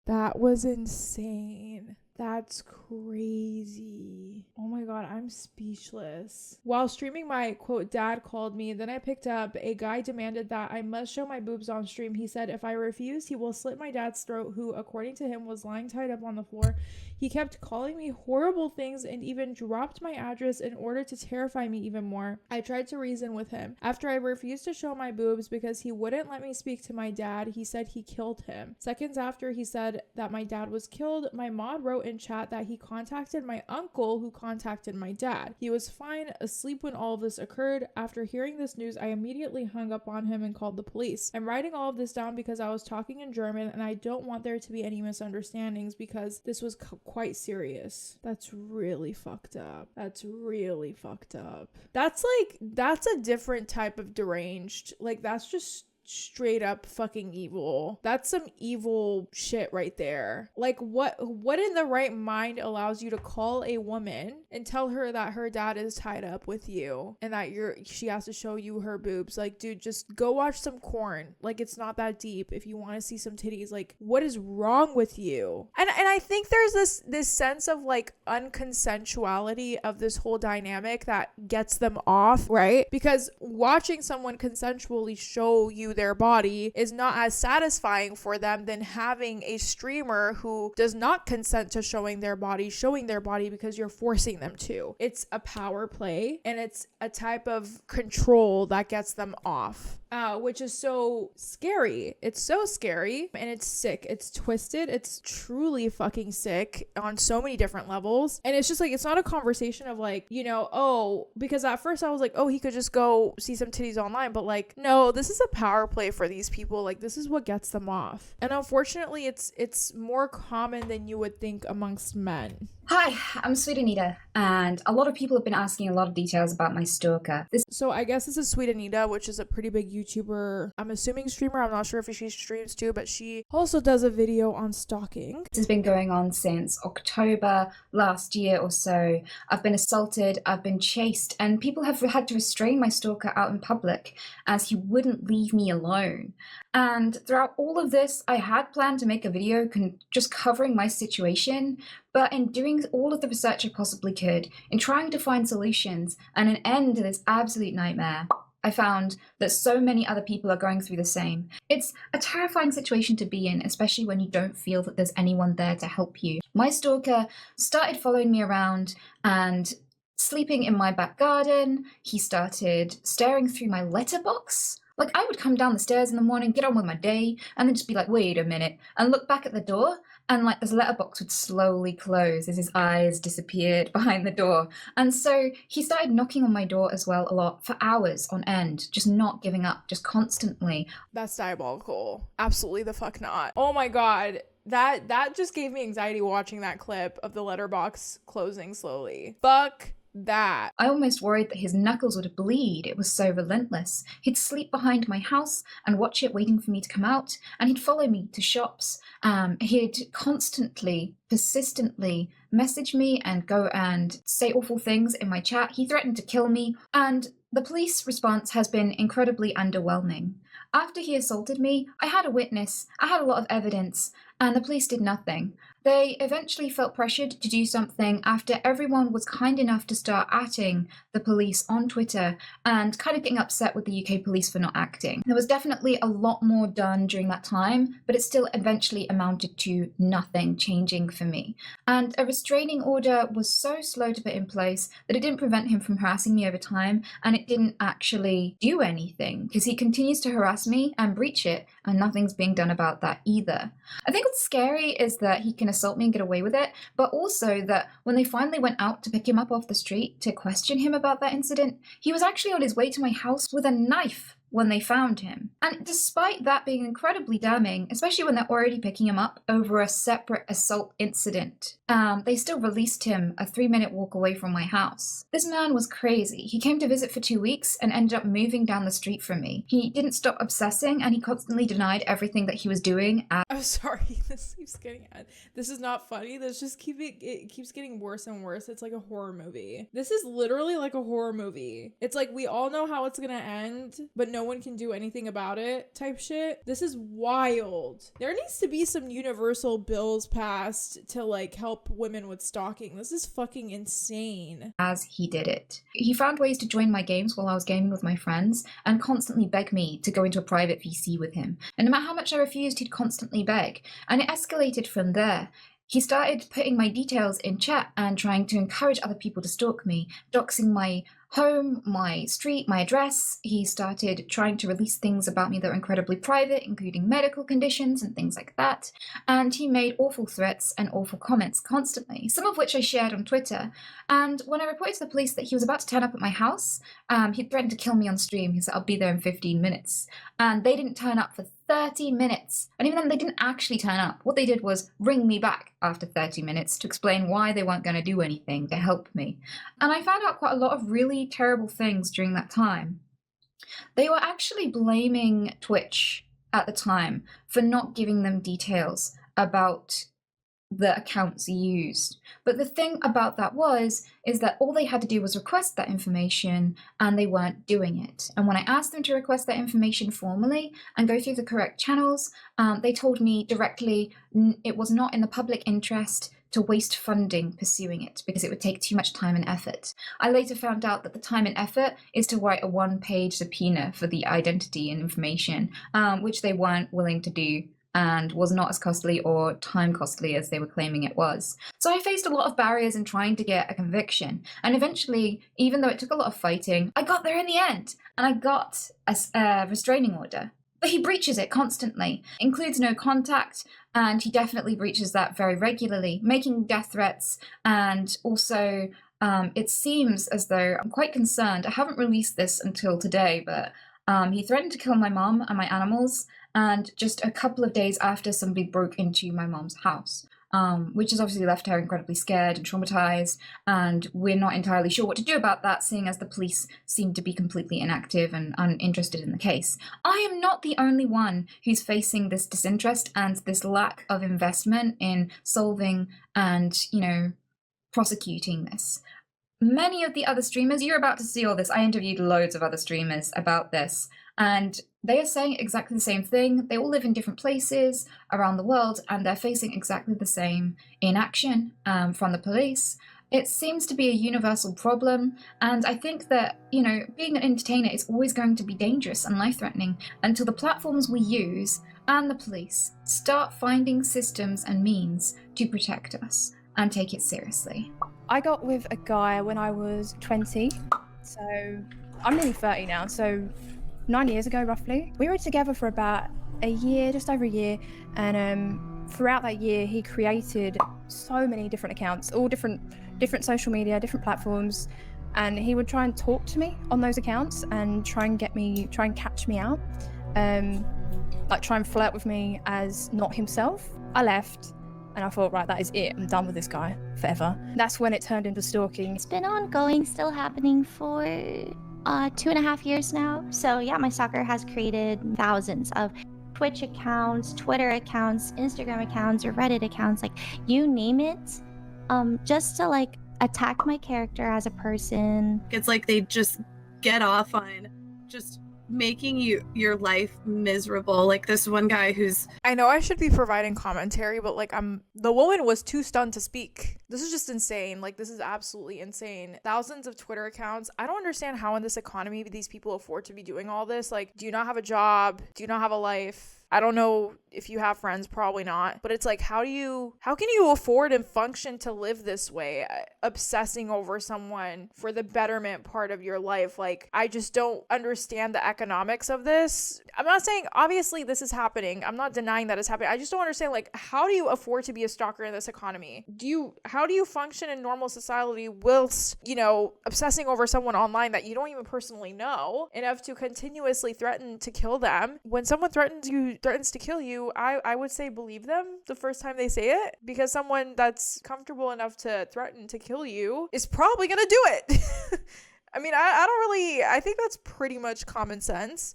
That was insane. That's crazy. Oh my god, I'm speechless. While streaming, my quote dad called me. Then I picked up. A guy demanded that I must show my boobs on stream. He said if I refused, he will slit my dad's throat, who according to him was lying tied up on the floor. He kept calling me horrible things and even dropped my address in order to terrify me even more. I tried to reason with him. After I refused to show my boobs because he wouldn't let me speak to my dad, he said he killed him. Seconds after he said that my dad was killed, my mod wrote in chat that he contacted my uncle who contacted my dad. He was fine, asleep when all of this occurred. After hearing this news, I immediately hung up on him and called the police. I'm writing all of this down because I was talking in German and I don't want there to be any misunderstandings because this was quite serious. That's really fucked up. That's really fucked up. That's a different type of deranged. Like, that's just straight up fucking evil. That's some evil shit right there. Like, what in the right mind allows you to call a woman and tell her that her dad is tied up with you and that she has to show you her boobs? Like, dude, just go watch some porn. Like, it's not that deep. If you want to see some titties, like, what is wrong with you? And I think there's this sense of like unconsensuality of this whole dynamic that gets them off, right? Because watching someone consensually show you their body is not as satisfying for them than having a streamer who does not consent to showing their body because you're forcing them to. It's a power play and it's a type of control that gets them off, which is so scary. It's so scary and it's sick. It's twisted. It's truly fucking sick on so many different levels. And it's just like, it's not a conversation of like, you know, oh, because at first I was like, oh, he could just go see some titties online, but like, no, this is a power play for these people. Like, this is what gets them off. And unfortunately, it's more common than you would think amongst men. Hi, I'm Sweet Anita, and a lot of people have been asking a lot of details about my stalker. So I guess this is Sweet Anita, which is a pretty big YouTuber. I'm assuming streamer. I'm not sure if she streams too, but she also does a video on stalking. This has been going on since October last year or so. I've been assaulted, I've been chased, and people have had to restrain my stalker out in public as he wouldn't leave me alone. And throughout all of this, I had planned to make a video just covering my situation, but in doing all of the research I possibly could, in trying to find solutions and an end to this absolute nightmare, I found that so many other people are going through the same. It's a terrifying situation to be in, especially when you don't feel that there's anyone there to help you. My stalker started following me around and sleeping in my back garden. He started staring through my letterbox. Like, I would come down the stairs in the morning, get on with my day, and then just be like, wait a minute, and look back at the door, and like this letterbox would slowly close as his eyes disappeared behind the door. And so he started knocking on my door as well a lot for hours on end, just not giving up, just constantly. That's diabolical. Absolutely the fuck not. Oh my god. That just gave me anxiety watching that clip of the letterbox closing slowly. Fuck that. I almost worried that his knuckles would bleed. It was so relentless. He'd sleep behind my house and watch it waiting for me to come out, and he'd follow me to shops. He'd constantly, persistently message me and go and say awful things in my chat. He threatened to kill me, and the police response has been incredibly underwhelming. After he assaulted me, I had a witness, I had a lot of evidence, and the police did nothing. They eventually felt pressured to do something after everyone was kind enough to start atting the police on Twitter and kind of getting upset with the UK police for not acting. There was definitely a lot more done during that time, but it still eventually amounted to nothing changing for me. And a restraining order was so slow to put in place that it didn't prevent him from harassing me over time, and it didn't actually do anything because he continues to harass me and breach it, and nothing's being done about that either. I think what's scary is that he can assault me and get away with it, but also that when they finally went out to pick him up off the street to question him about that incident, he was actually on his way to my house with a knife when they found him. And despite that being incredibly damning, especially when they're already picking him up over a separate assault incident, they still released him a 3-minute walk away from my house. This man was crazy. He came to visit for 2 weeks and ended up moving down the street from me. He didn't stop obsessing, and he constantly denied everything that he was doing. I'm sorry, this keeps getting, this is not funny. This just it keeps getting worse and worse. It's like a horror movie. This is literally like a horror movie. It's like we all know how it's gonna end, but no one can do anything about it type shit. This is wild. There needs to be some universal bills passed to like help women with stalking. This is fucking insane. As he did it. He found ways to join my games while I was gaming with my friends and constantly beg me to go into a private VC with him. And no matter how much I refused, he'd constantly beg. And it escalated from there. He started putting my details in chat and trying to encourage other people to stalk me, doxing my home, my street, my address. He started trying to release things about me that were incredibly private, including medical conditions and things like that. And he made awful threats and awful comments constantly, some of which I shared on Twitter. And when I reported to the police that he was about to turn up at my house, he threatened to kill me on stream. He said, "I'll be there in 15 minutes. And they didn't turn up for 30 minutes. And even then, they didn't actually turn up. What they did was ring me back after 30 minutes to explain why they weren't going to do anything to help me. And I found out quite a lot of really terrible things during that time. They were actually blaming Twitch at the time for not giving them details about the accounts used. But the thing about that is that all they had to do was request that information, and they weren't doing it. And when I asked them to request that information formally and go through the correct channels, they told me directly it was not in the public interest to waste funding pursuing it because it would take too much time and effort. I later found out that the time and effort is to write a 1-page subpoena for the identity and information, which they weren't willing to do, and was not as costly or time costly as they were claiming it was. So I faced a lot of barriers in trying to get a conviction. And eventually, even though it took a lot of fighting, I got there in the end. And I got a restraining order. But he breaches it constantly. Includes no contact, and he definitely breaches that very regularly, making death threats. And also, it seems as though I'm quite concerned. I haven't released this until today, but he threatened to kill my mom and my animals, and just a couple of days after, somebody broke into my mom's house, which has obviously left her incredibly scared and traumatized, and we're not entirely sure what to do about that, seeing as the police seem to be completely inactive and uninterested in the case. I am not the only one who's facing this disinterest and this lack of investment in solving and, prosecuting this. Many of the other streamers, you're about to see all this. I interviewed loads of other streamers about this, and they are saying exactly the same thing. They all live in different places around the world, and they're facing exactly the same inaction from the police. It seems to be a universal problem, and I think that, being an entertainer is always going to be dangerous and life-threatening until the platforms we use and the police start finding systems and means to protect us and take it seriously. I got with a guy when I was 20, so I'm nearly 30 now, so 9 years ago roughly. We were together for about a year, just over a year, and throughout that year he created so many different accounts, all different social media, different platforms, and he would try and talk to me on those accounts and try and catch me out, like try and flirt with me as not himself. I left and I thought, right, that is it. I'm done with this guy forever. That's when it turned into stalking. It's been ongoing, still happening for 2.5 years now. So yeah, my stalker has created thousands of Twitch accounts, Twitter accounts, Instagram accounts, or Reddit accounts, like you name it, just to like attack my character as a person. It's like they just get off on just making your life miserable. Like this one guy who's, I know I should be providing commentary, but like the woman was too stunned to speak. This is just insane. Like this is absolutely insane. Thousands of Twitter accounts. I don't understand how in this economy these people afford to be doing all this. Like, do you not have a job? Do you not have a life? I don't know if you have friends, probably not. But it's like, how can you afford and function to live this way, obsessing over someone for the betterment part of your life? Like, I just don't understand the economics of this. I'm not saying, obviously, this is happening. I'm not denying that it's happening. I just don't understand, like, how do you afford to be a stalker in this economy? How do you function in normal society whilst, obsessing over someone online that you don't even personally know enough to continuously threaten to kill them? When someone threatens to kill you, I would say believe them the first time they say it, because someone that's comfortable enough to threaten to kill you is probably gonna do it. I mean, I think that's pretty much common sense.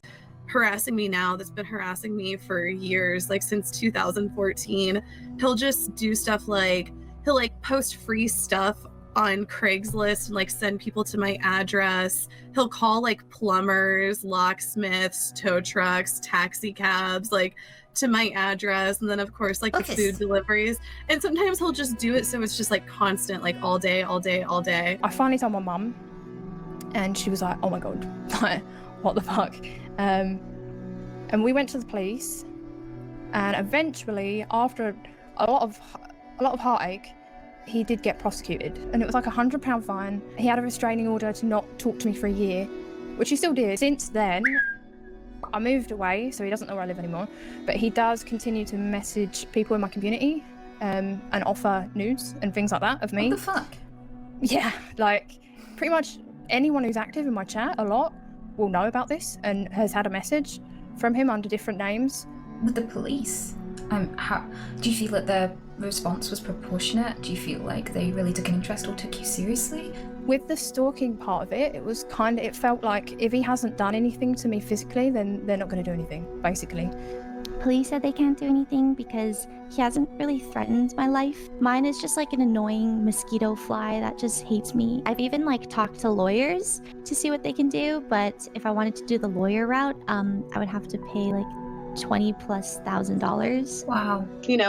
harassing me now, that's been harassing me for years, like since 2014. He'll just do stuff like he'll like post free stuff on Craigslist and like send people to my address. He'll call like plumbers, locksmiths, tow trucks, taxi cabs, like to my address. And then of course like the food deliveries. And sometimes he'll just do it so it's just like constant, like all day, all day, all day. I finally told my mum and she was like, oh my God, like, what the fuck? And we went to the police and eventually after a lot of heartache, he did get prosecuted, and it was like £100 fine. He had a restraining order to not talk to me for a year, which he still did. Since then, I moved away, so he doesn't know where I live anymore, but he does continue to message people in my community and offer nudes and things like that of me. What the fuck? Yeah, like pretty much anyone who's active in my chat a lot will know about this and has had a message from him under different names. With the police, how do you feel that their response was proportionate? Do you feel like they really took an interest or took you seriously? With the stalking part of it, it felt like if he hasn't done anything to me physically, then they're not going to do anything, basically. Police said they can't do anything because he hasn't really threatened my life. Mine is just like an annoying mosquito fly that just hates me. I've even like talked to lawyers to see what they can do, but if I wanted to do the lawyer route, I would have to pay like $20,000+. Wow.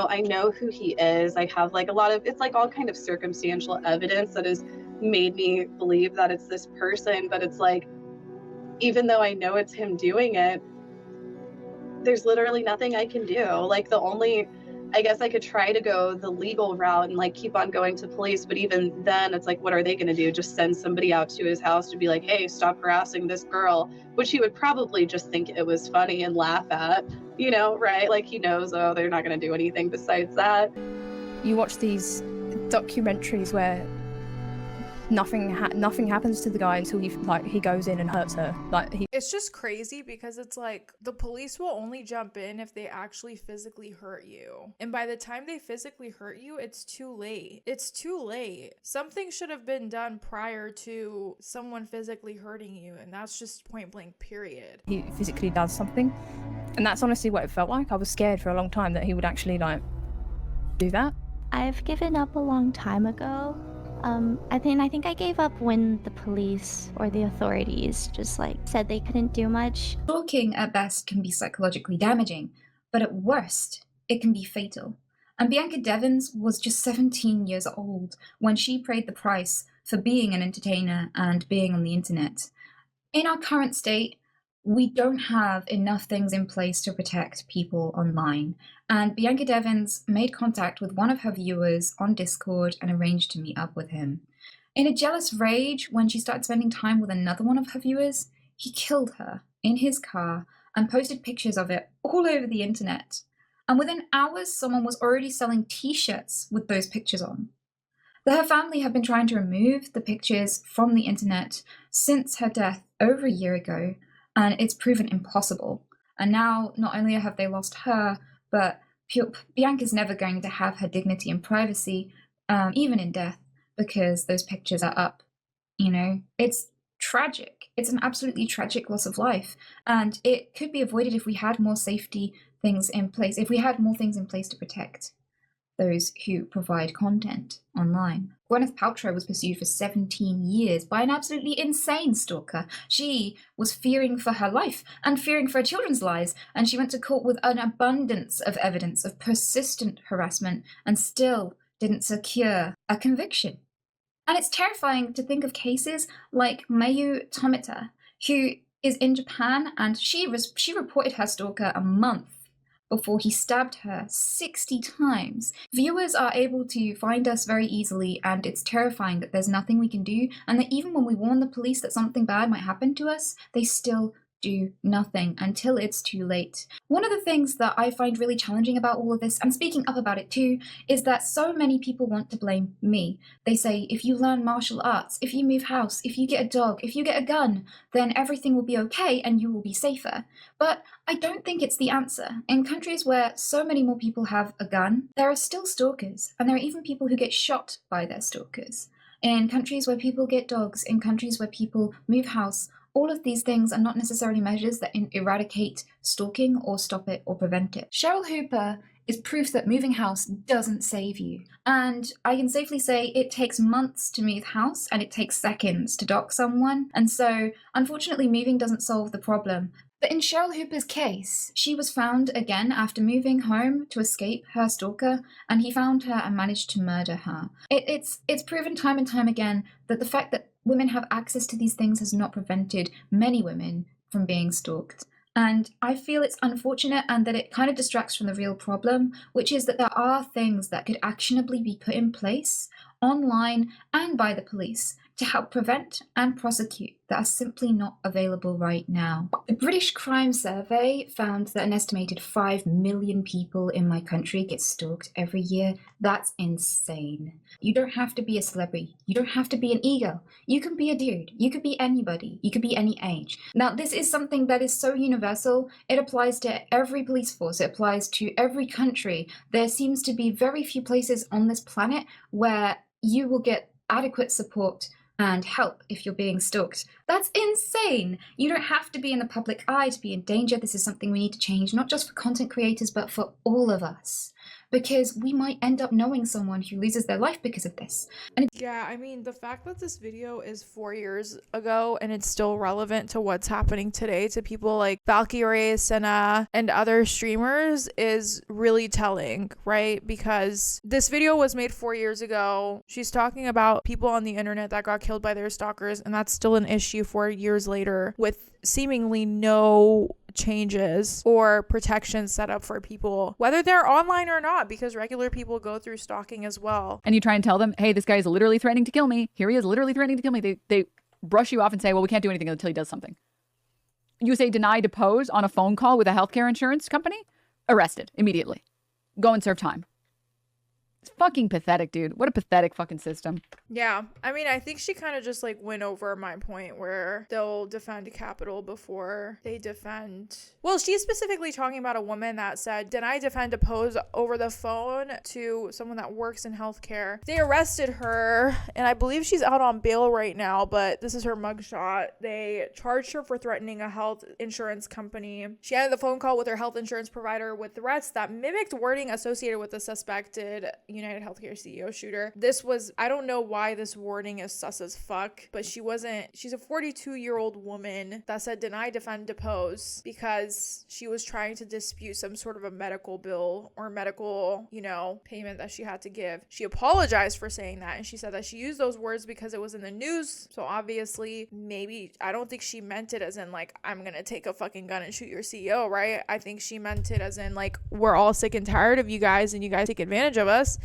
I know who he is. I have like it's like all kind of circumstantial evidence that has made me believe that it's this person, but it's like, even though I know it's him doing it, there's literally nothing I can do. Like I guess I could try to go the legal route and like keep on going to police, but even then it's like, what are they going to do? Just send somebody out to his house to be like, hey, stop harassing this girl, which he would probably just think it was funny and laugh at, right? Like he knows, oh, they're not going to do anything besides that. You watch these documentaries where nothing happens to the guy until he goes in and hurts her. It's just crazy because it's like the police will only jump in if they actually physically hurt you. And by the time they physically hurt you, it's too late. It's too late. Something should have been done prior to someone physically hurting you, and that's just point blank, period. He physically does something, and that's honestly what it felt like. I was scared for a long time that he would actually do that. I've given up a long time ago. I think I gave up when the police or the authorities just said they couldn't do much. Stalking at best can be psychologically damaging, but at worst, it can be fatal. And Bianca Devins was just 17 years old when she paid the price for being an entertainer and being on the internet. In our current state, we don't have enough things in place to protect people online. And Bianca Devins made contact with one of her viewers on Discord and arranged to meet up with him. In a jealous rage, when she started spending time with another one of her viewers, he killed her in his car and posted pictures of it all over the internet. And within hours, someone was already selling t-shirts with those pictures on. Her family have been trying to remove the pictures from the internet since her death over a year ago, and it's proven impossible. And now, not only have they lost her, but Bianca's never going to have her dignity and privacy, even in death, because those pictures are up. You know, it's tragic. It's an absolutely tragic loss of life, and it could be avoided if we had more safety things in place, if we had more things in place to protect those who provide content online. Gwyneth Paltrow was pursued for 17 years by an absolutely insane stalker. She was fearing for her life and fearing for her children's lives, and she went to court with an abundance of evidence of persistent harassment and still didn't secure a conviction. And it's terrifying to think of cases like Mayu Tomita, who is in Japan, and she reported her stalker a month before he stabbed her 60 times. Viewers are able to find us very easily, and it's terrifying that there's nothing we can do, and that even when we warn the police that something bad might happen to us, they still do nothing until it's too late. One of the things that I find really challenging about all of this, and speaking up about it too, is that so many people want to blame me. They say, if you learn martial arts, if you move house, if you get a dog, if you get a gun, then everything will be okay and you will be safer. But I don't think it's the answer. In countries where so many more people have a gun, there are still stalkers, and there are even people who get shot by their stalkers. In countries where people get dogs, in countries where people move house, all of these things are not necessarily measures that eradicate stalking or stop it or prevent it. Cheryl Hooper is proof that moving house doesn't save you. And I can safely say it takes months to move house and it takes seconds to dock someone. And so, unfortunately, moving doesn't solve the problem. But in Cheryl Hooper's case, she was found again after moving home to escape her stalker, and he found her and managed to murder her. It's proven time and time again that the fact that women have access to these things has not prevented many women from being stalked. And I feel it's unfortunate, and that it kind of distracts from the real problem, which is that there are things that could actionably be put in place online and by the police to help prevent and prosecute that are simply not available right now. The British Crime Survey found that an estimated 5 million people in my country get stalked every year. That's insane. You don't have to be a celebrity. You don't have to be an ego. You can be a dude. You could be anybody. You could be any age. Now, this is something that is so universal. It applies to every police force. It applies to every country. There seems to be very few places on this planet where you will get adequate support and help if you're being stalked. That's insane! You don't have to be in the public eye to be in danger. This is something we need to change, not just for content creators, but for all of us. Because we might end up knowing someone who loses their life because of this. And yeah, I mean, the fact that this video is 4 years ago and it's still relevant to what's happening today to people like Valkyrae, Senna, and other streamers is really telling, right? Because this video was made 4 years ago. She's talking about people on the internet that got killed by their stalkers, and that's still an issue 4 years later with seemingly no changes or protection set up for people, whether they're online or not, because regular people go through stalking as well. And you try and tell them, hey, this guy is literally threatening to kill me. Here he is literally threatening to kill me. They brush you off and say, well, we can't do anything until he does something. You say deny depose on a phone call with a healthcare insurance company? Arrested immediately. Go and serve time. It's fucking pathetic, dude. What a pathetic fucking system. Yeah, I mean, I think she kind of just like went over my point where they'll defend Capitol before they defend. Well, she's specifically talking about a woman that said, deny, defend, depose over the phone to someone that works in healthcare. They arrested her, and I believe she's out on bail right now, but this is her mugshot. They charged her for threatening a health insurance company. She ended the phone call with her health insurance provider with threats that mimicked wording associated with the suspected United Healthcare CEO shooter. This was, I don't know why this wording is sus as fuck, but she's a 42-year-old woman that said deny, defend, depose because she was trying to dispute some sort of a medical bill or medical, payment that she had to give. She apologized for saying that, and she said that she used those words because it was in the news. So obviously, maybe, I don't think she meant it as in like, I'm gonna take a fucking gun and shoot your CEO, right? I think she meant it as in like, we're all sick and tired of you guys and you guys take advantage of us.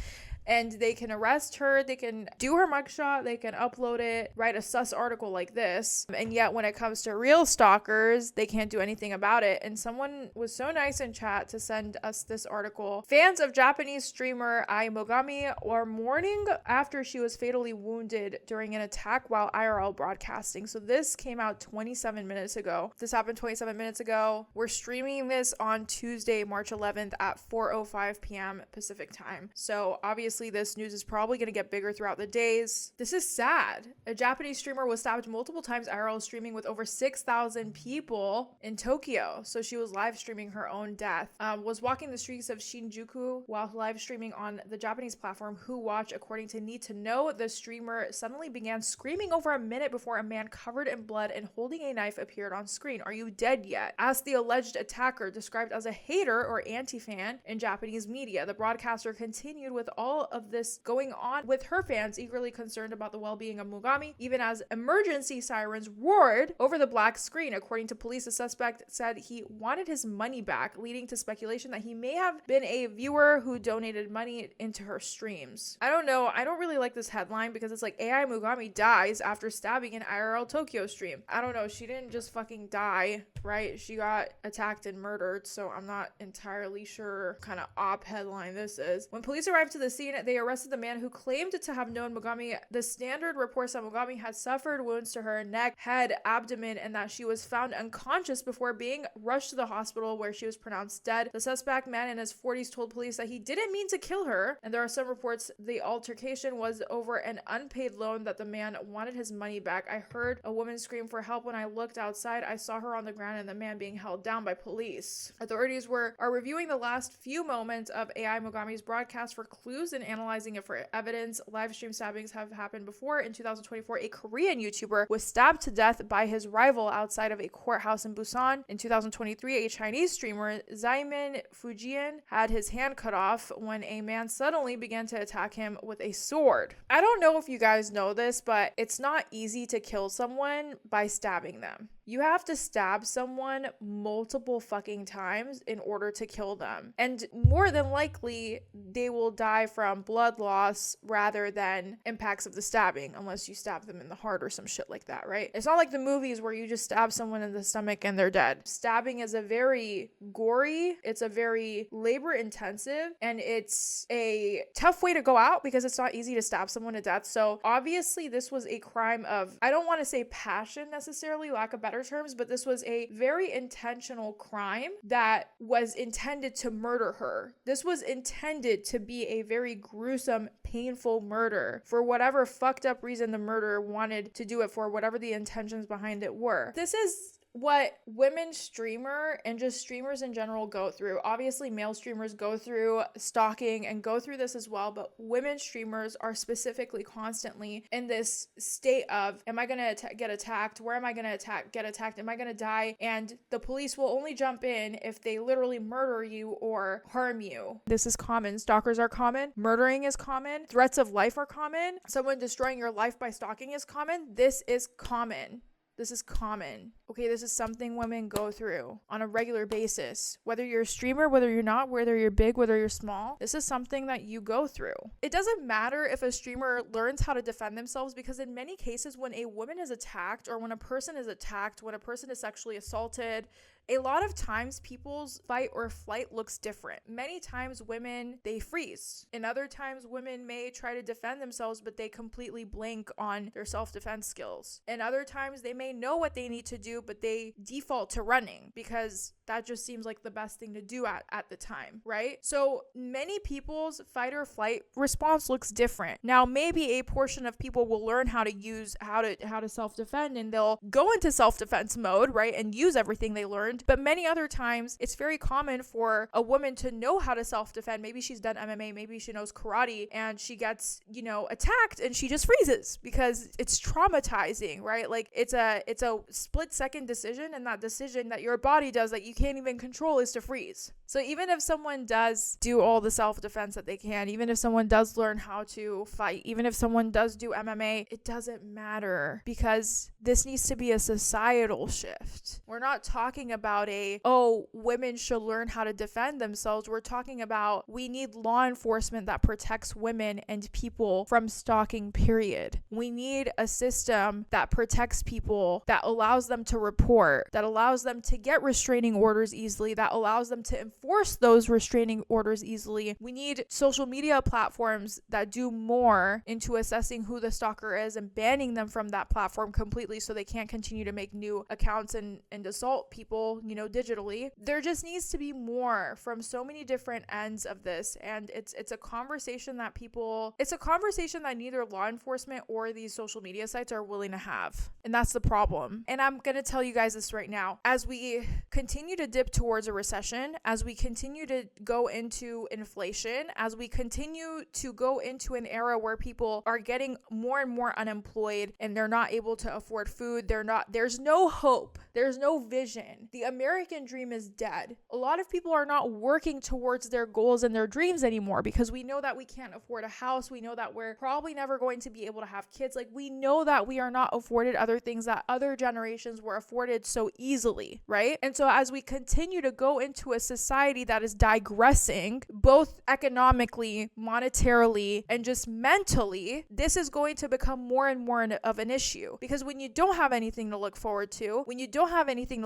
and they can arrest her, they can do her mugshot, they can upload it, write a sus article like this, and yet when it comes to real stalkers, they can't do anything about it. And someone was so nice in chat to send us this article. Fans of Japanese streamer Ai Mogami are mourning after she was fatally wounded during an attack while IRL broadcasting. So this came out 27 minutes ago. This happened 27 minutes ago. We're streaming this on Tuesday, March 11th at 4:05 p.m. Pacific time. So obviously this news is probably going to get bigger throughout the days. This is sad. A Japanese streamer was stabbed multiple times IRL streaming with over 6,000 people in Tokyo. So she was live streaming her own death. Was walking the streets of Shinjuku while live streaming on the Japanese platform Who Watch. According to Need to Know, the streamer suddenly began screaming over a minute before a man covered in blood and holding a knife appeared on screen. "Are you dead yet?" asked the alleged attacker, described as a hater or anti-fan in Japanese media. The broadcaster continued with all of this going on with her fans eagerly concerned about the well-being of Mogami, even as emergency sirens roared over the black screen. According to police, the suspect said he wanted his money back, leading to speculation that he may have been a viewer who donated money into her streams. I don't know. I don't really like this headline because it's like AI Mogami dies after stabbing an IRL Tokyo stream. I don't know. She didn't just fucking die, right? She got attacked and murdered, so I'm not entirely sure what kind of op headline this is. When police arrived to the scene, they arrested the man who claimed to have known Mogami. The Standard reports that Mogami had suffered wounds to her neck, head, abdomen, and that she was found unconscious before being rushed to the hospital where she was pronounced dead. The suspect, man in his 40s, told police that he didn't mean to kill her, and there are some reports the altercation was over an unpaid loan that the man wanted his money back. "I heard a woman scream for help. When I looked outside, I saw her on the ground and the man being held down by police." Authorities are reviewing the last few moments of AI Mogami's broadcast for clues and analyzing it for evidence. Live stream stabbings have happened before. In 2024, a Korean YouTuber was stabbed to death by his rival outside of a courthouse in Busan. In 2023, a Chinese streamer, Zaimin Fujian, had his hand cut off when a man suddenly began to attack him with a sword. I don't know if you guys know this, but it's not easy to kill someone by stabbing them. You have to stab someone multiple fucking times in order to kill them. And more than likely, they will die from blood loss rather than impacts of the stabbing, unless you stab them in the heart or some shit like that, right? It's not like the movies where you just stab someone in the stomach and they're dead. Stabbing is a very gory, it's a very labor intensive, and it's a tough way to go out because it's not easy to stab someone to death. So obviously this was a crime of, I don't want to say passion necessarily, lack of better terms, but this was a very intentional crime that was intended to murder her. This was intended to be a very gruesome, painful murder for whatever fucked up reason the murderer wanted to do it for, whatever the intentions behind it were. This is what women streamer and just streamers in general go through. Obviously male streamers go through stalking and go through this as well, but women streamers are specifically constantly in this state of, am I gonna get attacked? Where am I gonna get attacked? Am I gonna die? And the police will only jump in if they literally murder you or harm you. This is common. Stalkers are common. Murdering is common. Threats of life are common. Someone destroying your life by stalking is common. This is common. This is common. Okay, this is something women go through on a regular basis. Whether you're a streamer, whether you're not, whether you're big, whether you're small, this is something that you go through. It doesn't matter if a streamer learns how to defend themselves, because in many cases when a woman is attacked or when a person is attacked, when a person is sexually assaulted, a lot of times people's fight or flight looks different. Many times women, they freeze. And other times women may try to defend themselves, but they completely blank on their self-defense skills. And other times they may know what they need to do, but they default to running because that just seems like the best thing to do at the time, right? So many people's fight or flight response looks different. Now, maybe a portion of people will learn how to self-defend and they'll go into self-defense mode, right? And use everything they learned. But many other times it's very common for a woman to know how to self-defend. Maybe she's done MMA, maybe she knows karate, and she gets, attacked and she just freezes because it's traumatizing, right? Like it's a split-second decision, and that decision that your body does that you can't even control is to freeze. So even if someone does do all the self-defense that they can, even if someone does learn how to fight, even if someone does do MMA, it doesn't matter, because this needs to be a societal shift. We're not talking about about women should learn how to defend themselves. We're talking about we need law enforcement that protects women and people from stalking, period. We need a system that protects people, that allows them to report, that allows them to get restraining orders easily, that allows them to enforce those restraining orders easily. We need social media platforms that do more into assessing who the stalker is and banning them from that platform completely so they can't continue to make new accounts and assault people, digitally. There just needs to be more from so many different ends of this, and it's a conversation that neither law enforcement or these social media sites are willing to have, and that's the problem. And I'm gonna tell you guys this right now: as we continue to dip towards a recession, as we continue to go into inflation, as we continue to go into an era where people are getting more and more unemployed and they're not able to afford food, there's no hope, there's no vision. The American dream is dead. A lot of people are not working towards their goals and their dreams anymore because we know that we can't afford a house. We know that we're probably never going to be able to have kids. Like, we know that we are not afforded other things that other generations were afforded so easily, right? And so as we continue to go into a society that is digressing, both economically, monetarily, and just mentally, this is going to become more and more of an issue. Because when you don't have anything to look forward to, when you don't have anything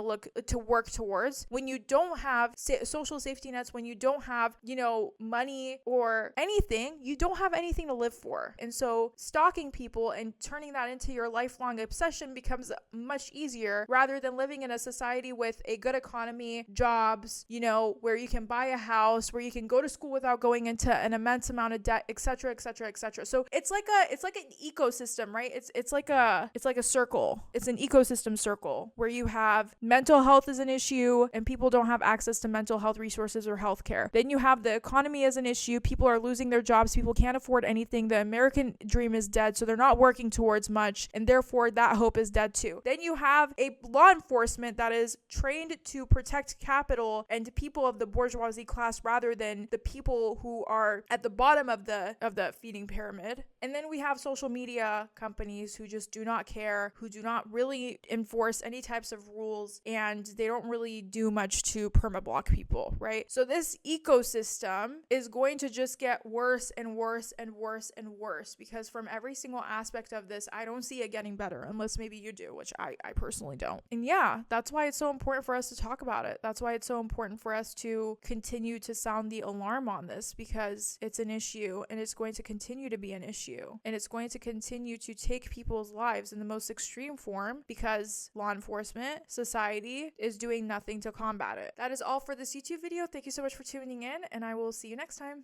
to work towards, when you don't have social safety nets, when you don't have, money or anything, you don't have anything to live for. And so stalking people and turning that into your lifelong obsession becomes much easier rather than living in a society with a good economy, jobs, where you can buy a house, where you can go to school without going into an immense amount of debt, etc., etc., etc. So it's like an ecosystem, right? It's like a circle. It's an ecosystem circle where you have mental health is an issue and people don't have access to mental health resources or healthcare. Then you have the economy as an issue. People are losing their jobs. People can't afford anything. The American dream is dead, so they're not working towards much, and therefore that hope is dead too. Then you have a law enforcement that is trained to protect capital and people of the bourgeoisie class rather than the people who are at the bottom of the feeding pyramid. And then we have social media companies who just do not care, who do not really enforce any types of rules, and they don't really do much to permablock people, right? So this ecosystem is going to just get worse and worse and worse and worse, because from every single aspect of this, I don't see it getting better, unless maybe you do, which I personally don't. And yeah, that's why it's so important for us to talk about it. That's why it's so important for us to continue to sound the alarm on this, because it's an issue and it's going to continue to be an issue, and it's going to continue to take people's lives in the most extreme form because law enforcement, society is doing nothing to combat it. That is all for this YouTube video. Thank you so much for tuning in, and I will see you next time.